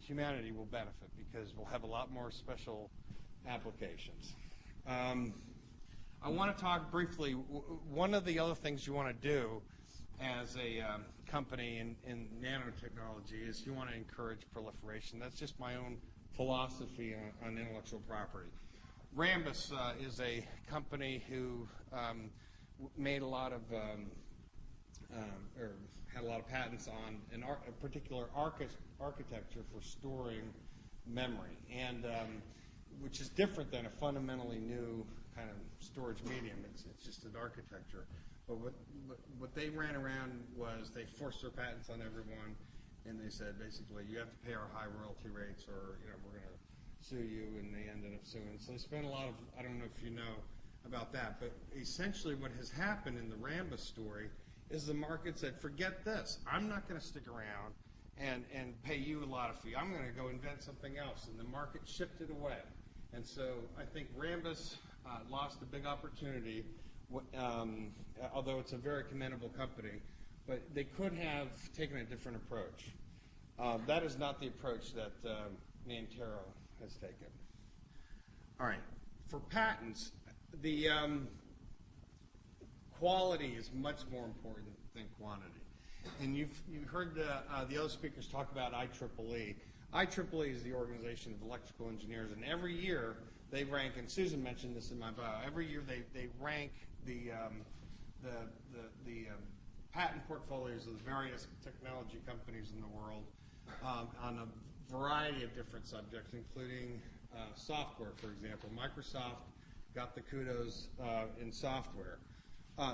humanity will benefit because we'll have a lot more special applications. I want to talk briefly. One of the other things you want to do as a company in nanotechnology is you want to encourage proliferation. That's just my own philosophy on intellectual property. Rambus is a company who made a lot of or had a lot of patents on a particular architecture for storing memory, and which is different than a fundamentally new kind of storage medium. It's just an architecture. But what they ran around was they forced their patents on everyone, and they said basically you have to pay our high royalty rates, or we're going to sue you, and they ended up suing. So they spent a lot of, I don't know if you know about that, but essentially what has happened in the Rambus story is the market said, forget this. I'm not going to stick around and pay you a lot of fee. I'm going to go invent something else. And the market shifted away. And so I think Rambus lost a big opportunity, although it's a very commendable company. But they could have taken a different approach. That is not the approach that Nantero has taken. All right. For patents, the quality is much more important than quantity. And you've heard the other speakers talk about IEEE. IEEE is the Organization of Electrical Engineers, and every year they rank, and Susan mentioned this in my bio, every year they rank the patent portfolios of the various technology companies in the world on a variety of different subjects, including software, for example. Microsoft got the kudos in software.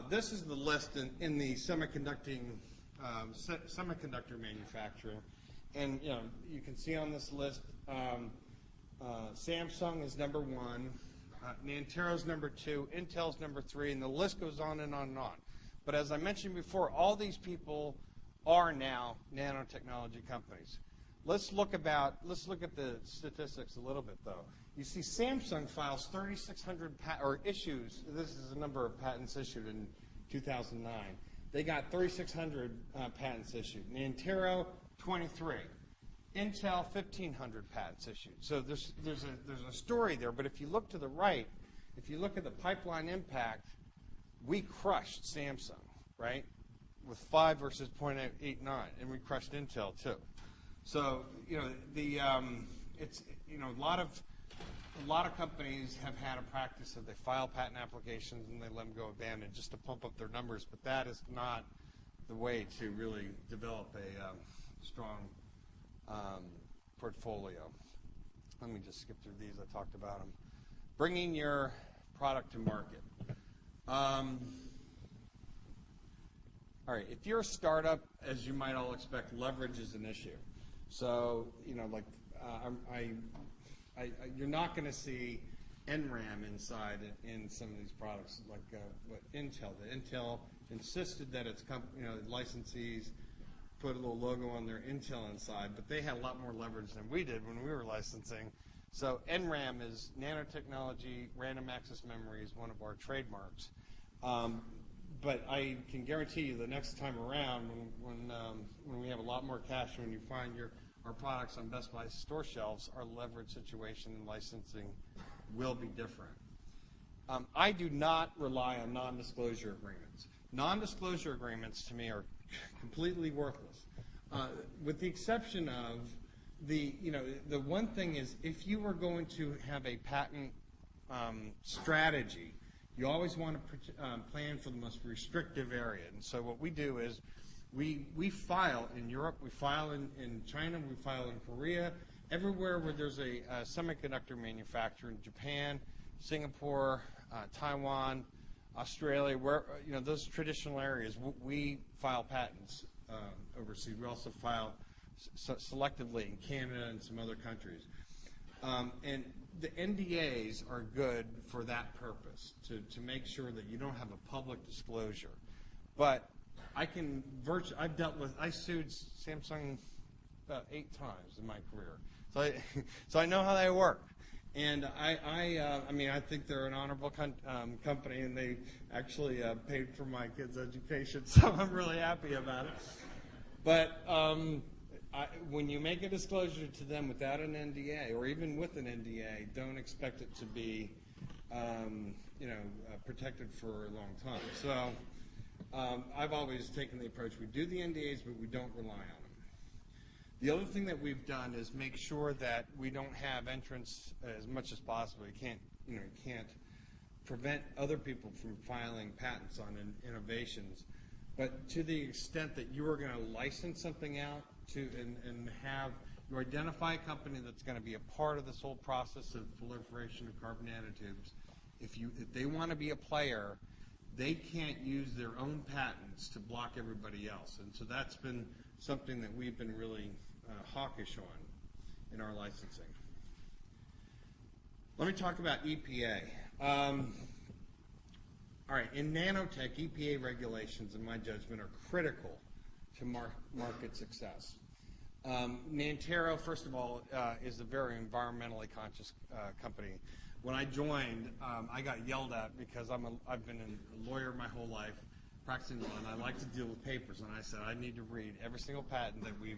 This is the list in the semiconductor manufacturing, and you can see on this list Samsung is number 1, Nantero's number 2, Intel's number 3, and the list goes on and on and on. But as I mentioned before, all these people are now nanotechnology companies. Let's look at the statistics a little bit, though. You see, Samsung files 3,600 issues. This is the number of patents issued in 2009. They got 3,600 patents issued. Nantero, 23. Intel, 1,500 patents issued. So there's a story there. But if you look to the right, if you look at the pipeline impact, we crushed Samsung, right, with 5 versus 0.89, and we crushed Intel too. So it's a lot of companies have had a practice of they file patent applications and they let them go abandoned just to pump up their numbers, but that is not the way to really develop a strong portfolio. Let me just skip through these. I talked about them. Bringing your product to market. All right, if you're a startup, as you might all expect, leverage is an issue. So, you're not going to see NRAM inside in some of these products, like what Intel did. Intel insisted that its licensees put a little logo on their Intel inside, but they had a lot more leverage than we did when we were licensing. So NRAM is Nanotechnology Random Access Memory is one of our trademarks. But I can guarantee you the next time around, when we have a lot more cash, when you find our products on Best Buy store shelves, our leverage situation and licensing will be different. I do not rely on non-disclosure agreements. Non-disclosure agreements to me are completely worthless, with the exception of the one thing is if you are going to have a patent strategy, you always want to plan for the most restrictive area. And so what we do is we file in Europe, we file in China, we file in Korea, everywhere where there's a semiconductor manufacturer, in Japan, Singapore, Taiwan, Australia, where those traditional areas, we file patents overseas. We also file selectively in Canada and some other countries. And the NDAs are good for that purpose, to make sure that you don't have a public disclosure. But I sued Samsung about 8 times in my career, so I know how they work. And I think they're an honorable company, and they actually paid for my kids' education, so I'm really happy about it. But when you make a disclosure to them without an NDA, or even with an NDA, don't expect it to be protected for a long time. So I've always taken the approach, we do the NDAs, but we don't rely on them. The other thing that we've done is make sure that we don't have entrants as much as possible. You can't prevent other people from filing patents on innovations. But to the extent that you are going to license something out and have you identify a company that's going to be a part of this whole process of proliferation of carbon nanotubes, if they want to be a player, they can't use their own patents to block everybody else. And so that's been something that we've been really hawkish on in our licensing. Let me talk about EPA. All right, in nanotech, EPA regulations, in my judgment, are critical to market success. Nantero, first of all, is a very environmentally conscious company. When I joined, I got yelled at because I've been a lawyer my whole life, practicing law, and I like to deal with papers. And I said, I need to read every single patent that we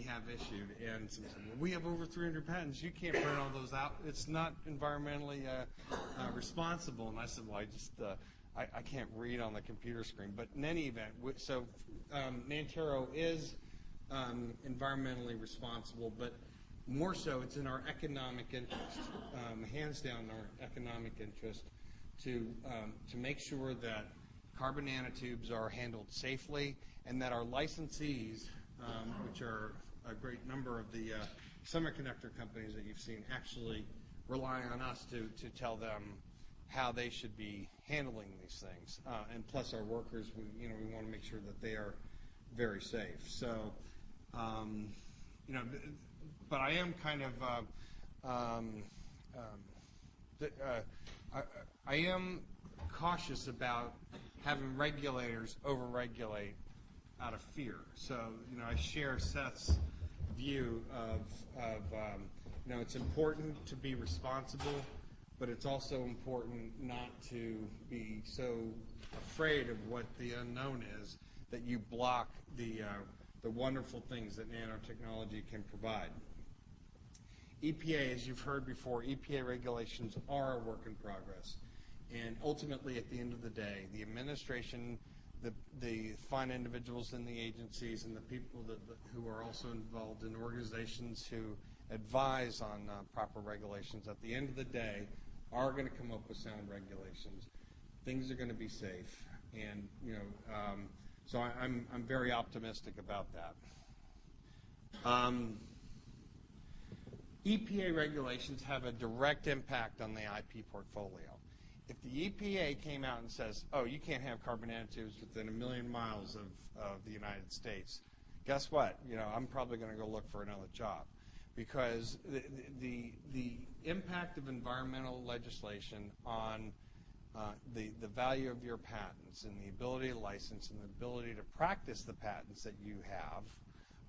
have issued. And someone said, well, we have over 300 patents. You can't print all those out. It's not environmentally responsible. And I said, well, I can't read on the computer screen. But in any event, so Nantero is environmentally responsible, but more so it's in our economic interest, hands down our economic interest, to make sure that carbon nanotubes are handled safely and that our licensees, which are a great number of the semiconductor companies that you've seen, actually rely on us to tell them how they should be handling these things. And plus our workers, we want to make sure that they are very safe. So, but I am kind of, I am cautious about having regulators over-regulate out of fear. So, I share Seth's view of it's important to be responsible, but it's also important not to be so afraid of what the unknown is that you block the wonderful things that nanotechnology can provide. EPA, as you've heard before, EPA regulations are a work in progress. And ultimately, at the end of the day, the administration, the fine individuals in the agencies, and the people who are also involved in organizations who advise on proper regulations, at the end of the day, are going to come up with sound regulations. Things are going to be safe, and so I'm very optimistic about that. EPA regulations have a direct impact on the IP portfolio. If the EPA came out and says, oh, you can't have carbon nanotubes within 1 million miles of the United States, guess what? I'm probably going to go look for another job, because the impact of environmental legislation on the value of your patents and the ability to license and the ability to practice the patents that you have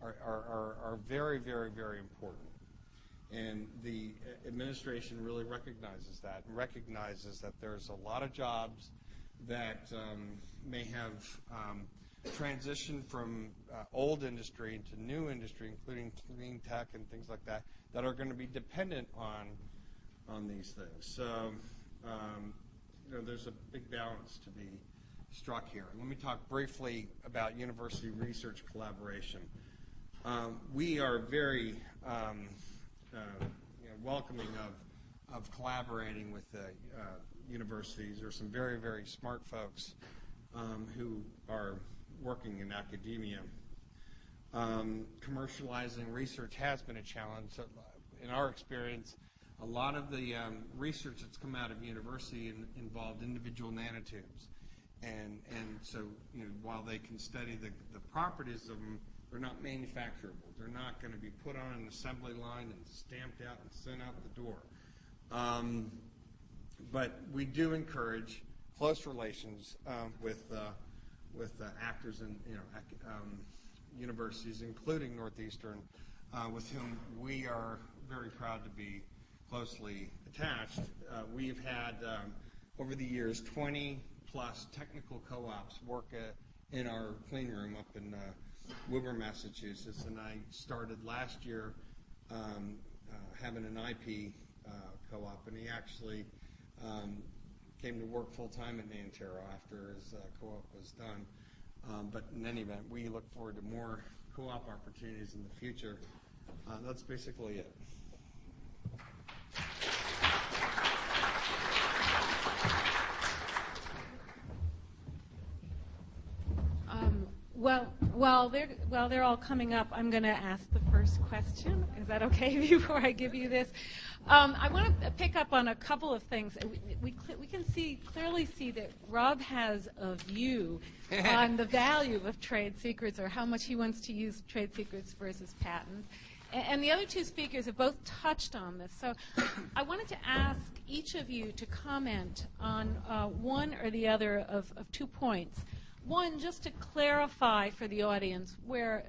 are very, very, very important. And the administration really recognizes that, and recognizes that there's a lot of jobs that may have transitioned from old industry into new industry, including clean tech and things like that, that are going to be dependent on these things. So, there's a big balance to be struck here. Let me talk briefly about university research collaboration. We are very welcoming of collaborating with universities. There are some very, very smart folks who are working in academia. Commercializing research has been a challenge. In our experience, a lot of the research that's come out of university involved individual nanotubes. And so, while they can study the properties of them, they're not manufacturable. They're not going to be put on an assembly line and stamped out and sent out the door. But we do encourage close relations with actors in universities, including Northeastern, with whom we are very proud to be closely attached. We've had, over the years, 20-plus technical co-ops work in our clean room up in Woburn, Massachusetts, and I started last year having an IP co-op, and he actually came to work full-time at Nantero after his co-op was done. But in any event, we look forward to more co-op opportunities in the future. That's basically it. While they're all coming up, I'm going to ask the first question. Is that okay before I give you this? I want to pick up on a couple of things. We can clearly see that Rob has a view on the value of trade secrets, or how much he wants to use trade secrets versus patents. And the other two speakers have both touched on this. So I wanted to ask each of you to comment on one or the other of 2 points. One, just to clarify for the audience, where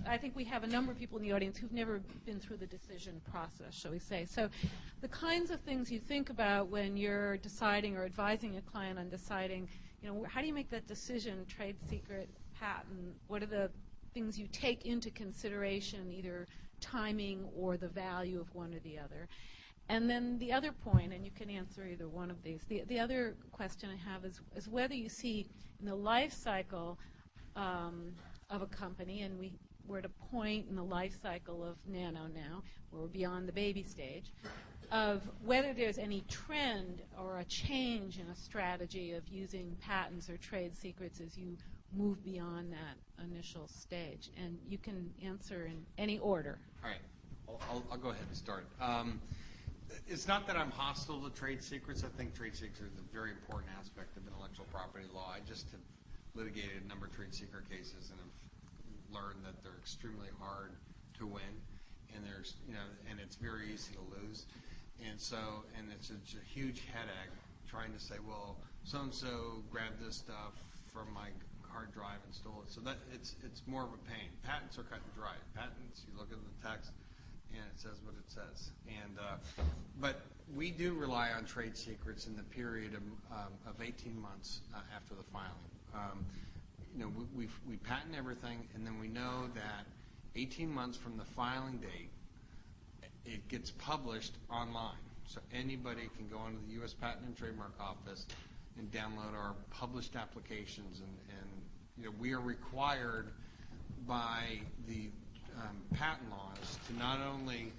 I think we have a number of people in the audience who've never been through the decision process, shall we say. So the kinds of things you think about when you're deciding or advising a client on deciding, how do you make that decision, trade secret, patent? What are the things you take into consideration, either timing or the value of one or the other? And then the other point, and you can answer either one of these, the other question I have is whether you see in the life cycle of a company, and we're at a point in the life cycle of nano now, where we're beyond the baby stage, of whether there's any trend or a change in a strategy of using patents or trade secrets as you move beyond that initial stage. And you can answer in any order. All right. I'll go ahead and start. It's not that I'm hostile to trade secrets. I think trade secrets are a very important aspect of intellectual property law. I just have litigated a number of trade secret cases and have learned that they're extremely hard to win, and and it's very easy to lose. And so, and it's a huge headache trying to say, well, so-and-so grabbed this stuff from my hard drive and stole it. So that it's more of a pain. Patents are cut and dry. Patents, you look at the text, and it says what it says. And but we do rely on trade secrets in the period of 18 months after the filing. We patent everything, and then we know that 18 months from the filing date, it gets published online. So anybody can go into the U.S. Patent and Trademark Office and download our published applications. And we are required by the patent laws to not only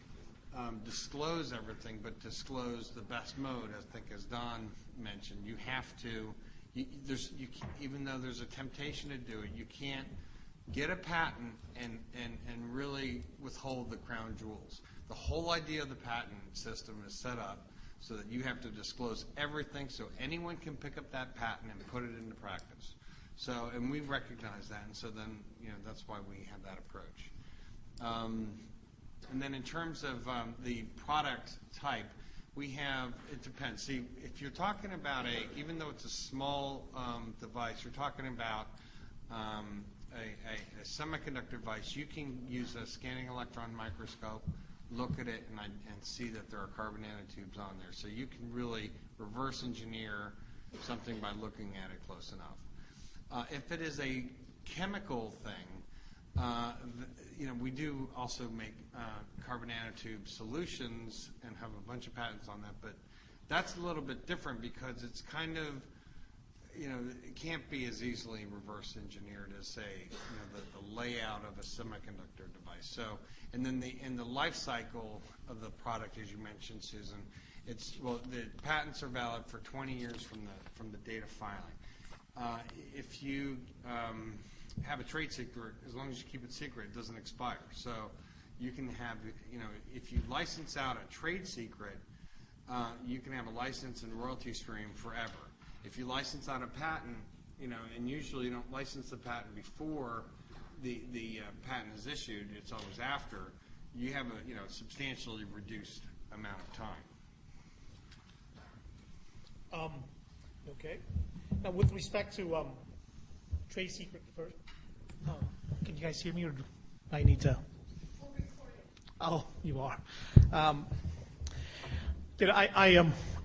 disclose everything, but disclose the best mode. I think, as Don mentioned, you have to. Even though there's a temptation to do it, you can't get a patent and really withhold the crown jewels. The whole idea of the patent system is set up so that you have to disclose everything, so anyone can pick up that patent and put it into practice. So, and we recognize that, and so then that's why we have that approach. And then in terms of the product type, we have, it depends. See, if you're talking about even though it's a small device, you're talking about a semiconductor device. You can use a scanning electron microscope, look at it, and see that there are carbon nanotubes on there. So you can really reverse engineer something by looking at it close enough. If it is a chemical thing, we do also make carbon nanotube solutions and have a bunch of patents on that, but that's a little bit different because it's kind of, it can't be as easily reverse engineered as, say, the layout of a semiconductor device. So, and then the life cycle of the product, as you mentioned, Susan, the patents are valid for 20 years from the date of filing. If you have a trade secret, as long as you keep it secret, it doesn't expire. So you can have, if you license out a trade secret, you can have a license and royalty stream forever. If you license out a patent, and usually you don't license the patent before the patent is issued, it's always after, you have a substantially reduced amount of time. Okay. Now, with respect to trade secret first, can you guys hear me, or do I need to? We'll record it. Oh, you are.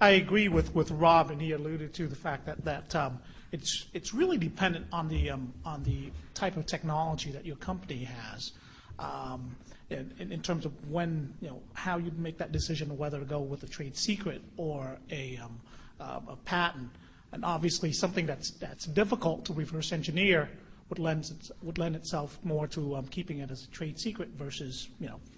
I agree with Rob, and he alluded to the fact that it's really dependent on the type of technology that your company has, in terms of when how you make that decision of whether to go with a trade secret or a patent. And obviously, something that's difficult to reverse engineer would lend itself more to keeping it as a trade secret versus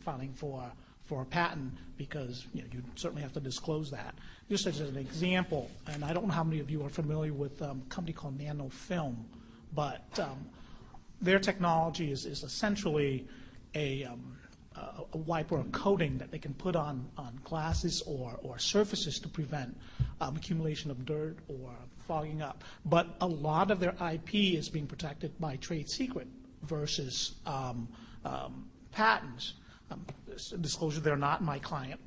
filing for a patent, because you certainly have to disclose that. Just as an example, and I don't know how many of you are familiar with a company called Nanofilm, but their technology is essentially a wipe or a coating that they can put on glasses or surfaces to prevent accumulation of dirt or fogging up. But a lot of their IP is being protected by trade secret versus patents. Disclosure, they're not my client.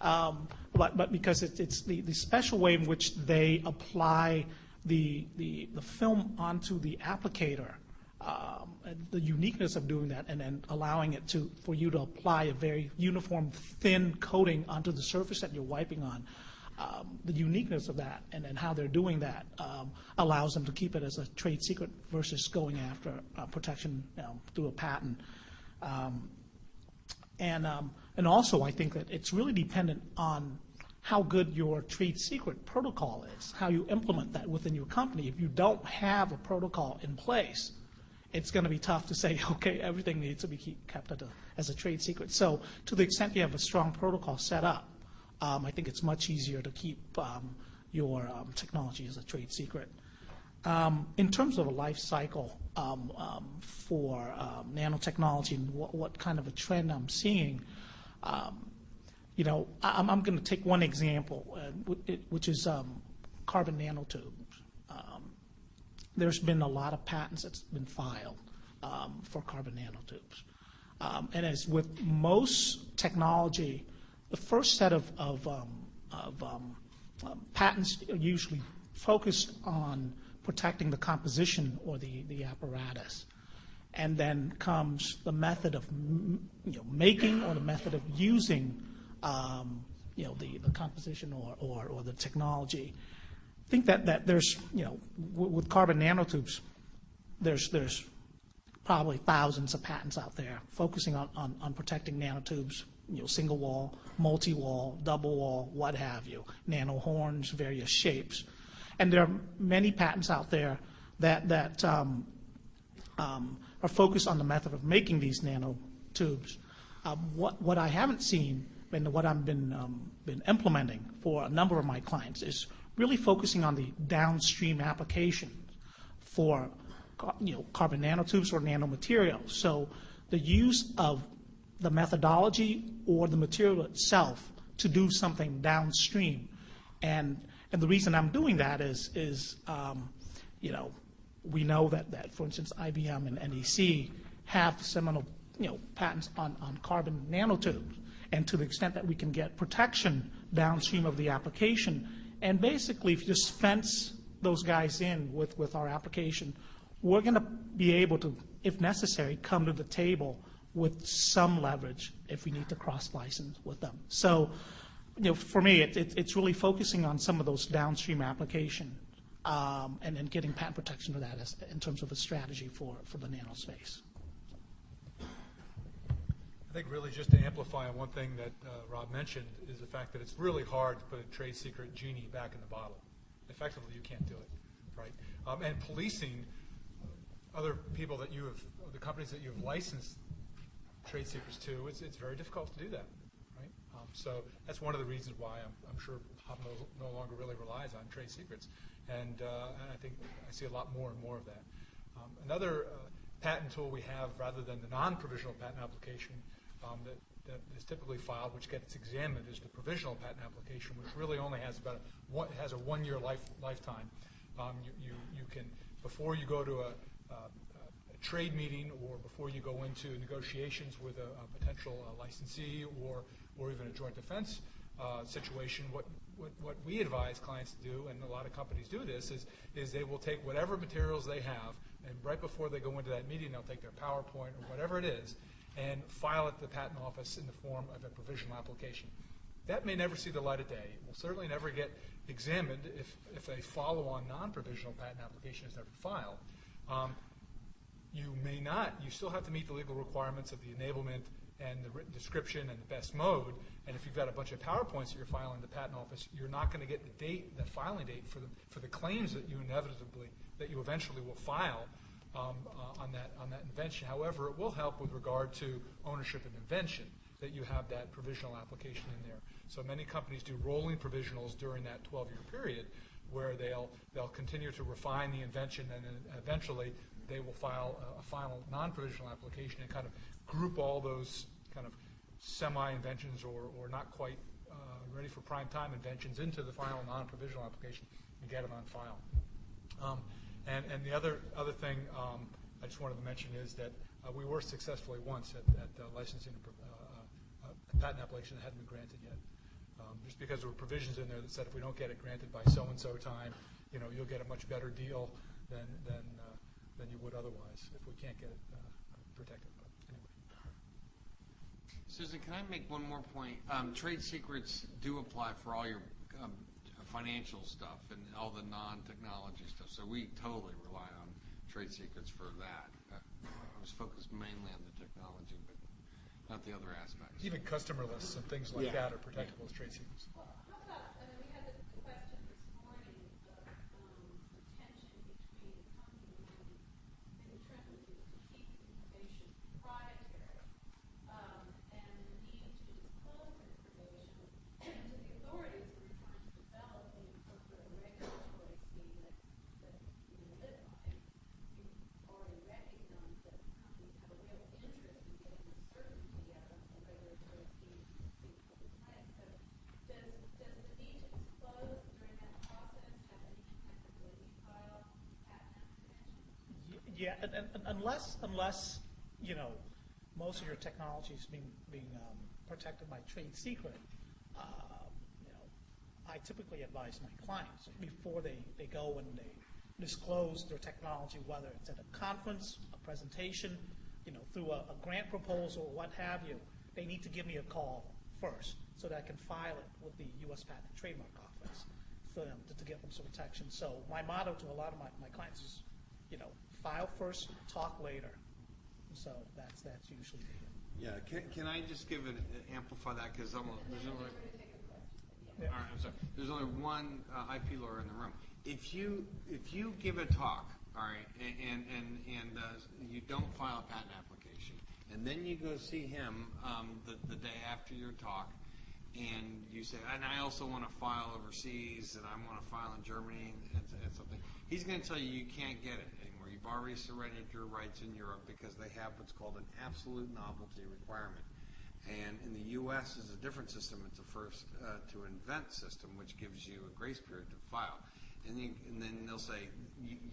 But because it's the special way in which they apply the film onto the applicator, and the uniqueness of doing that, and then allowing it for you to apply a very uniform thin coating onto the surface that you're wiping on. The uniqueness of that and then how they're doing that allows them to keep it as a trade secret versus going after protection through a patent. And also, I think that it's really dependent on how good your trade secret protocol is, how you implement that within your company. If you don't have a protocol in place, it's going to be tough to say, okay, everything needs to be kept as a trade secret. So to the extent you have a strong protocol set up, I think it's much easier to keep your technology as a trade secret. In terms of a life cycle for nanotechnology and what kind of a trend I'm seeing, I'm going to take one example, which is carbon nanotubes. There's been a lot of patents that's been filed for carbon nanotubes. And as with most technology, the first set of patents are usually focused on protecting the composition or the apparatus. And then comes the method of making or the method of using the composition or the technology. I think that there's, with carbon nanotubes, there's probably thousands of patents out there focusing on protecting nanotubes, single wall, multi-wall, double wall, what have you, nano horns, various shapes. And there are many patents out there that are focused on the method of making these nanotubes. What I haven't seen and what I've been implementing for a number of my clients is really focusing on the downstream applications for carbon nanotubes or nanomaterials. So the use of the methodology or the material itself to do something downstream. And the reason I'm doing that is we know that for instance, IBM and NEC have seminal patents on carbon nanotubes. And to the extent that we can get protection downstream of the application, and basically if you just fence those guys in with our application, we're going to be able to, if necessary, come to the table with some leverage if we need to cross-license with them. So, for me, it's really focusing on some of those downstream applications and then getting patent protection for that in terms of a strategy for the nanospace. I think really just to amplify on one thing that Rob mentioned is the fact that it's really hard to put a trade secret genie back in the bottle. Effectively, you can't do it, right? And policing other people that you have, the companies that you have licensed trade secrets to, it's very difficult to do that, right? So that's one of the reasons why I'm sure Hub no longer really relies on trade secrets. And I think I see a lot more and more of that. Another patent tool we have, rather than the non-provisional patent application that is typically filed, which gets examined, is the provisional patent application, which really only has has a one-year lifetime. You can, before you go to a trade meeting or before you go into negotiations with a potential licensee or even a joint defense situation, what we advise clients to do, and a lot of companies do this, is they will take whatever materials they have, and right before they go into that meeting, they'll take their PowerPoint or whatever it is, and file it to the patent office in the form of a provisional application. That may never see the light of day. It will certainly never get examined if a follow-on non-provisional patent application is never filed. You still have to meet the legal requirements of the enablement and the written description and the best mode. And if you've got a bunch of PowerPoints that you're filing in the patent office, you're not going to get the filing date for the claims that you eventually will file on that invention. However, it will help with regard to ownership of invention that you have that provisional application in there. So many companies do rolling provisionals during that 12-year period, where they'll continue to refine the invention, and then eventually they will file a final non-provisional application and kind of group all those kind of semi-inventions or not quite ready for prime time inventions into the final non-provisional application and get it on file. And the other thing I just wanted to mention is that we were successfully once at licensing a patent application that hadn't been granted yet. Just because there were provisions in there that said if we don't get it granted by so-and-so time, you'll get a much better deal than you would otherwise if we can't get it protected. But anyway. Susan, can I make one more point? Trade secrets do apply for all your financial stuff and all the non-technology stuff, so we totally rely on trade secrets for that. I was focused mainly on the technology, but not the other aspects. Even customer lists and things like that are protectable as trade secrets. Well, how about, we had the question this morning of tension between company and trying to keep information proprietary and the need to disclose information to the authorities who are trying to develop the appropriate regulatory scheme that we live by. We've already recognized that companies have a real interest in getting the certainty of the regulatory scheme being put in place. unless most of your technology is being protected by trade secret, I typically advise my clients before they go and they disclose their technology, whether it's at a conference, a presentation, through a grant proposal, or what have you, they need to give me a call first so that I can file it with the U.S. Patent and Trademark Office for them to get them some protection. So my motto to a lot of my clients is, file first, talk later. So that's usually the Yeah, can I just amplify that, because there's only, Yeah. all right, I'm sorry. There's only one IP lawyer in the room. If you give a talk, all right, and you don't file a patent application, and then you go see him the day after your talk, and you say, and I also want to file overseas, and I want to file in Germany and something, he's going to tell you you can't get it anymore. You've already surrendered your rights in Europe because they have what's called an absolute novelty requirement. And in the U.S. is a different system. It's a first to invent system, which gives you a grace period to file. And then they'll say,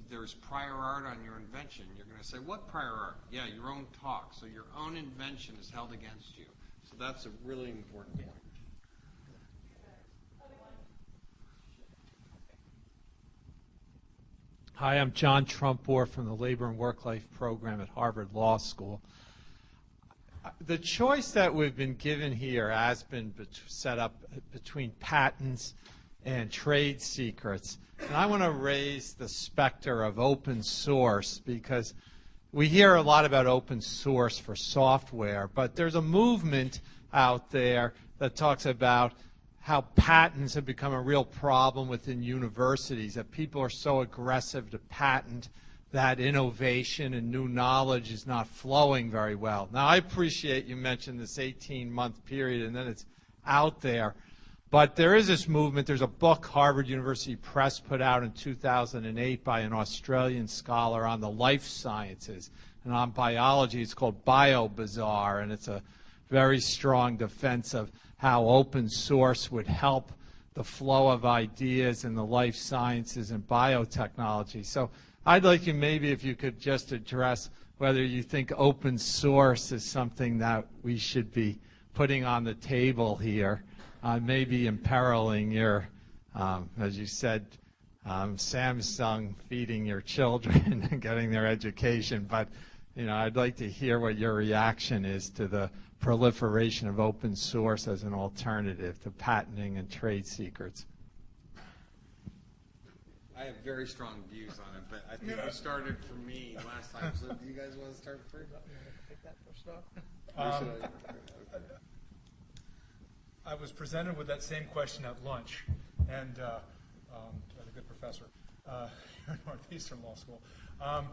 there's prior art on your invention. You're going to say, what prior art? Yeah, your own talk. So your own invention is held against you. So that's a really important point. Hi, I'm John Trumpor from the Labor and Work-Life Program at Harvard Law School. The choice that we've been given here has been set up between patents and trade secrets. And I want to raise the specter of open source, because we hear a lot about open source for software, but there's a movement out there that talks about how patents have become a real problem within universities, that people are so aggressive to patent that innovation and new knowledge is not flowing very well. Now, I appreciate you mentioned this 18-month period and then it's out there. But there is this movement. There's a book Harvard University Press put out in 2008 by an Australian scholar on the life sciences. And on biology, it's called BioBazaar, and it's a very strong defense of how open source would help the flow of ideas in the life sciences and biotechnology. So I'd like you, maybe if you could just address whether you think open source is something that we should be putting on the table here, maybe imperiling your, as you said, Samsung feeding your children and getting their education. But I'd like to hear what your reaction is to the proliferation of open source as an alternative to patenting and trade secrets. I have very strong views on it, but I think you started for me last time. So do you guys want to start first? Take that first off. I was presented with that same question at lunch, and by the good professor here at Northeastern Law School. I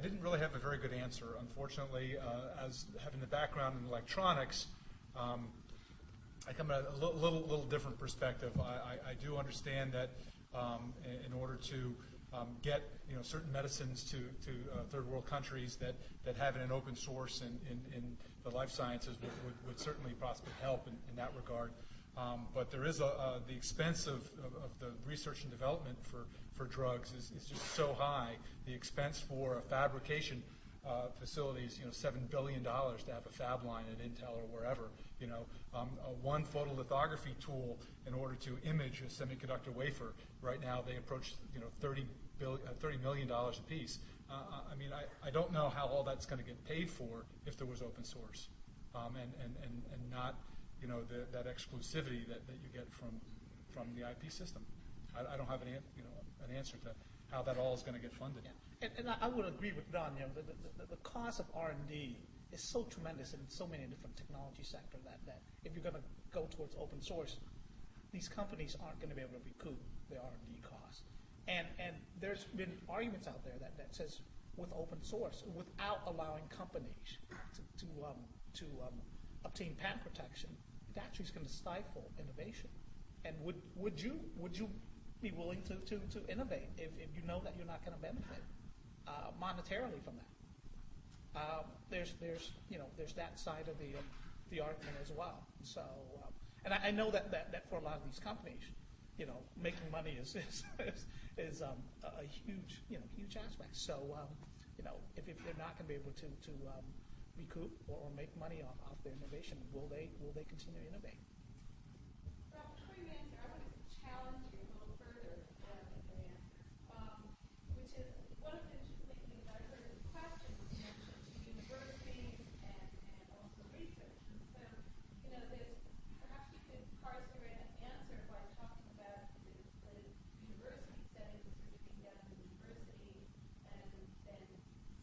didn't really have a very good answer. Unfortunately, as having the background in electronics, I come at a little different perspective. I do understand that in order to get certain medicines to third world countries that have it in open source in the life sciences would certainly possibly help in that regard. But there is the expense of the research and development for drugs is just so high. The expense for a fabrication facility is $7 billion to have a fab line at Intel or wherever. One photolithography tool in order to image a semiconductor wafer. Right now they approach $30 million a piece. I don't know how all that's going to get paid for if there was open source, and not that exclusivity that you get from the IP system. I don't have an answer to how that all is going to get funded. Yeah. And I would agree with Don. The cost of R&D is so tremendous in so many different technology sectors that if you're going to go towards open source, these companies aren't going to be able to recoup the R&D costs. And there's been arguments out there that says with open source, without allowing companies to obtain patent protection, it actually is going to stifle innovation. And would you be willing to innovate if you know that you're not going to benefit monetarily from that? There's that side of the argument as well. So, and I know that for a lot of these companies, making money is a huge aspect. So if they're not going to be able to recoup or make money off their innovation, will they continue to innovate? Well, before you answer, I want to challenge you a little further than the answer, which is one of the interesting things I heard in the question was mentioned to universities and also research. And so, there's perhaps you could parse your answer by talking about the university setting, research being done in the university, and then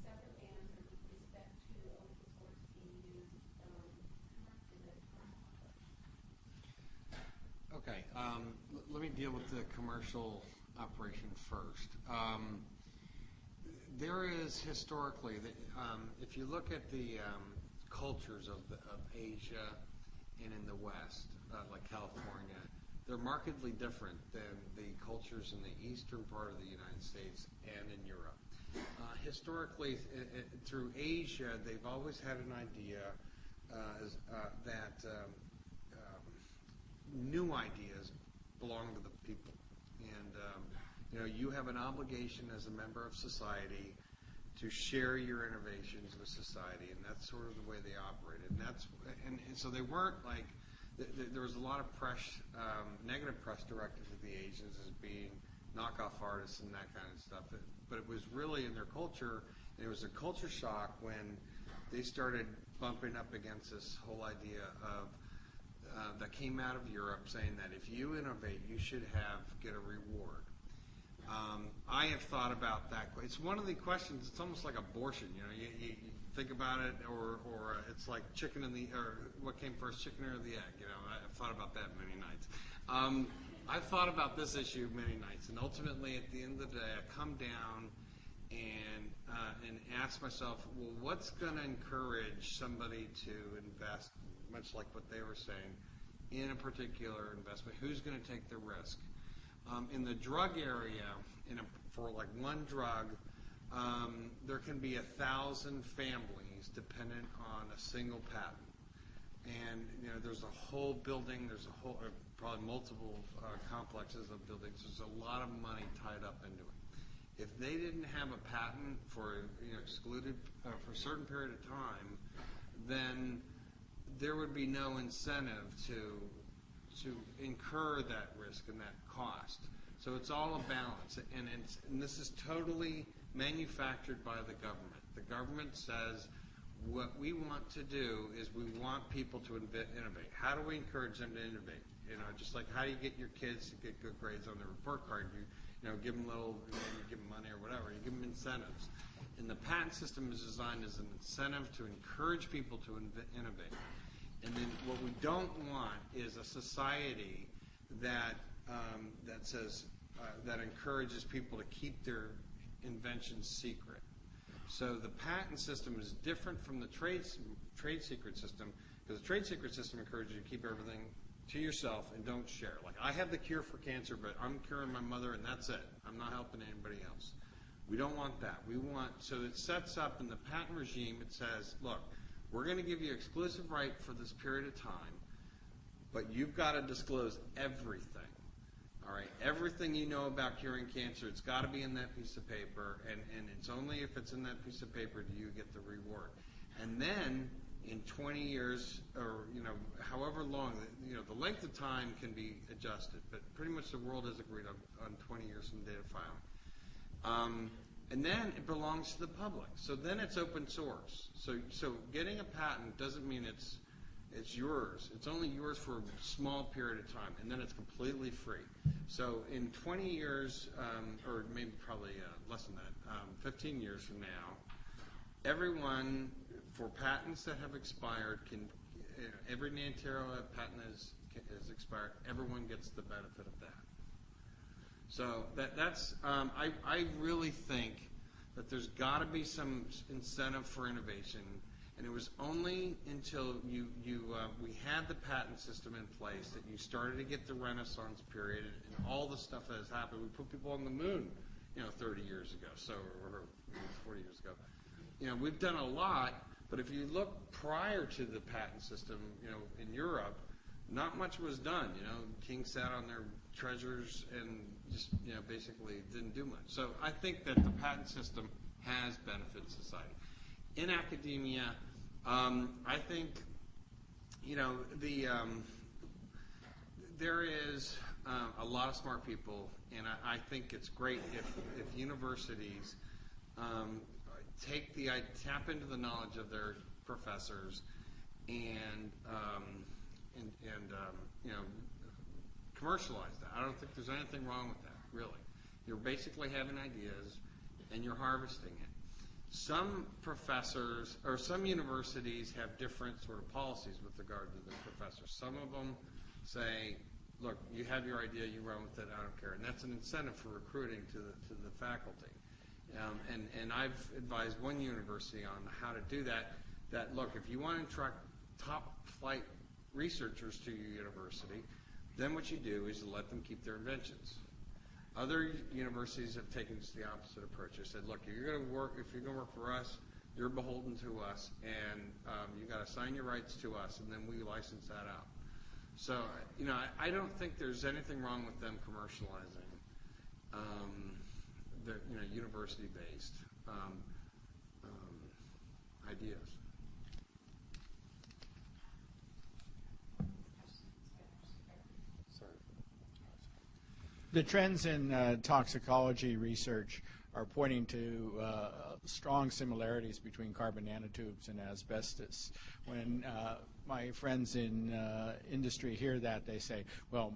separate answer with respect to open source being used in the commercial. Okay, let me deal with the commercial operation first. There is historically, if you look at the cultures of Asia and in the West, like California, they're markedly different than the cultures in the eastern part of the United States and in Europe. Historically, through Asia, they've always had an idea that new ideas belong to the people. And you have an obligation as a member of society to share your innovations with society, and that's sort of the way they operated. And so they weren't like, there was a lot of press, negative press directed to the Asians as being knockoff artists and that kind of stuff. But it was really in their culture, and it was a culture shock when they started bumping up against this whole idea of that came out of Europe saying that if you innovate, you should get a reward. I have thought about that. It's one of the questions. It's almost like abortion. You think about it, or it's like chicken and or what came first, chicken or the egg. I've thought about that many nights. I've thought about this issue many nights, and ultimately, at the end of the day, I come down and ask myself, well, what's going to encourage somebody to invest, much like what they were saying, in a particular investment? Who's going to take the risk? In the drug area, for like one drug, there can be 1,000 families dependent on a single patent. And there's a whole building, there's a whole, probably multiple complexes of buildings. There's a lot of money tied up into it. If they didn't have a patent for excluded for a certain period of time, then there would be no incentive to incur that risk and that cost. So it's all a balance, and this is totally manufactured by the government. The government says what we want to do is we want people to innovate. How do we encourage them to innovate? Just like how do you get your kids to get good grades on their report card? You give them give them money or whatever. You give them incentives. And the patent system is designed as an incentive to encourage people to innovate. And then what we don't want is a society that says that encourages people to keep their inventions secret. So the patent system is different from the trade secret system, because the trade secret system encourages you to keep everything to yourself and don't share. Like, I have the cure for cancer, but I'm curing my mother, and that's it. I'm not helping anybody else. We don't want that. So it sets up in the patent regime, it says, look, we're going to give you exclusive right for this period of time, but you've got to disclose everything. All right, everything you know about curing cancer, it's got to be in that piece of paper, and it's only if it's in that piece of paper do you get the reward. And then in 20 years, or however long, the length of time can be adjusted, but pretty much the world has agreed on 20 years from date of filing. And then it belongs to the public. So then it's open source. So getting a patent doesn't mean it's yours. It's only yours for a small period of time, and then it's completely free. So in 20 years, or maybe probably less than that, 15 years from now, everyone, for patents that have expired, every Nantero patent has expired, everyone gets the benefit of that. So that's I really think that there's got to be some incentive for innovation. And it was only until we had the patent system in place that you started to get the Renaissance period and all the stuff that has happened. We put people on the moon, 30 years ago, or 40 years ago. We've done a lot, but if you look prior to the patent system, in Europe, not much was done. Kings sat on their treasures and just, basically didn't do much. So I think that the patent system has benefited society. In academia, I think, there is a lot of smart people, and I think it's great if universities tap into the knowledge of their professors and commercialize that. I don't think there's anything wrong with that, really. You're basically having ideas and you're harvesting it. Some professors or some universities have different sort of policies with regard to their professors. Some of them say, look, you have your idea, you run with it, I don't care. And that's an incentive for recruiting to the faculty. And I've advised one university on how to do that, look, if you want to attract top flight researchers to your university, then what you do is you let them keep their inventions. Other universities have taken just the opposite approach. They said, look, if you're going to work for us, you're beholden to us, and you got to sign your rights to us, and then we license that out. So, I don't think there's anything wrong with them commercializing the university-based ideas. The trends in toxicology research are pointing to strong similarities between carbon nanotubes and asbestos. When my friends in industry hear that, they say, well,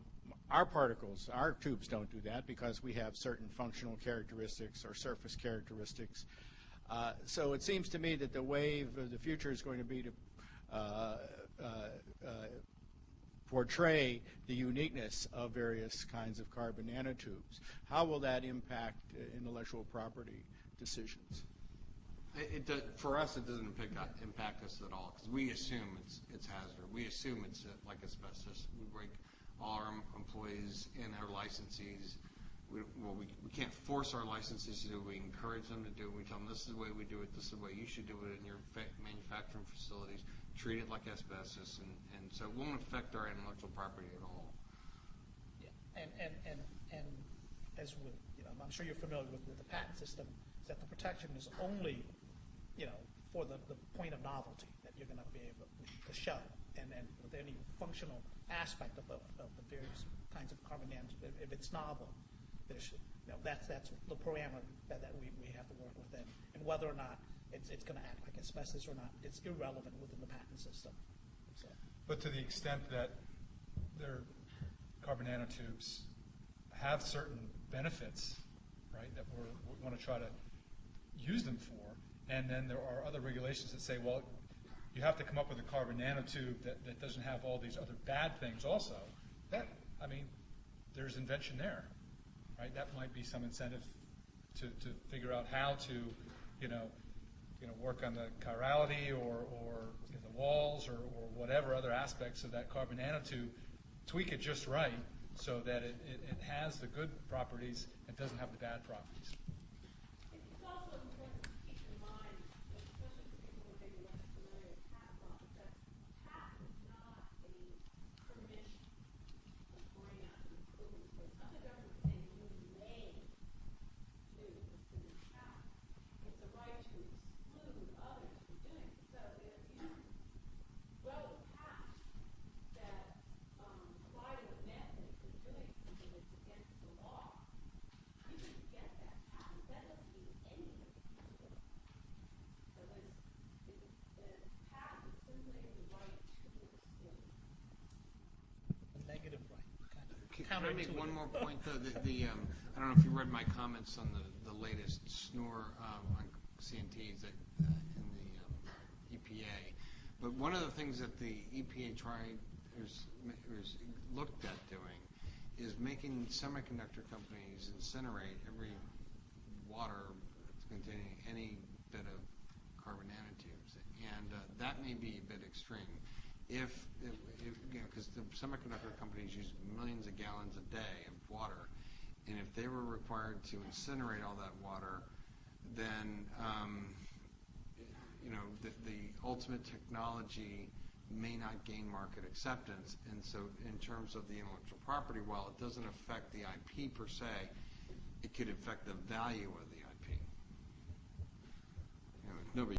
our particles, our tubes don't do that because we have certain functional characteristics or surface characteristics. So it seems to me that the wave of the future is going to be to portray the uniqueness of various kinds of carbon nanotubes. How will that impact intellectual property decisions? For us, it doesn't impact us at all because we assume it's hazardous. We assume it's like asbestos. We break all our employees and our licensees. We can't force our licensees to do it. We encourage them to do it. We tell them this is the way we do it. This is the way you should do it in your manufacturing facilities. Treat it like asbestos, and so it won't affect our intellectual property at all. Yeah. And as with, I'm sure you're familiar with the patent system, is that the protection is only, for the point of novelty that you're going to be able to show, and with any functional aspect of the various kinds of carbon nanotubes, if it's novel, there's, that's the parameter that we have to work within, and whether or not it's going to act like asbestos or not, it's irrelevant within the patent system. So. But to the extent that their carbon nanotubes have certain benefits, right, that we want to try to use them for, and then there are other regulations that say, well, you have to come up with a carbon nanotube that doesn't have all these other bad things also. There's invention there, right? That might be some incentive to figure out how to, work on the chirality or the walls or whatever other aspects of that carbon nanotube, tweak it just right so that it has the good properties and doesn't have the bad properties. It's also important to keep in mind, especially for people who are maybe less familiar with patent law, that patent is not a permission to bring out improvements. It's not the government saying you may do this patent. It's a right to exclude others from doing it. So if you wrote a patent that applied a method for doing something that's against the law, you can get that patent. That doesn't mean anything. So the patent is simply the right to exclude. A negative right. Can I make one more point, though? I don't know if you read my comments on the latest SNOR on CNTs in the EPA, but one of the things that the EPA looked at doing is making semiconductor companies incinerate every water containing any bit of carbon nanotubes, and that may be a bit extreme. Because the semiconductor companies use millions of gallons a day of water, and if they were required to incinerate all that water, then the ultimate technology may not gain market acceptance. And so in terms of the intellectual property, while it doesn't affect the IP per se, it could affect the value of the IP. nobody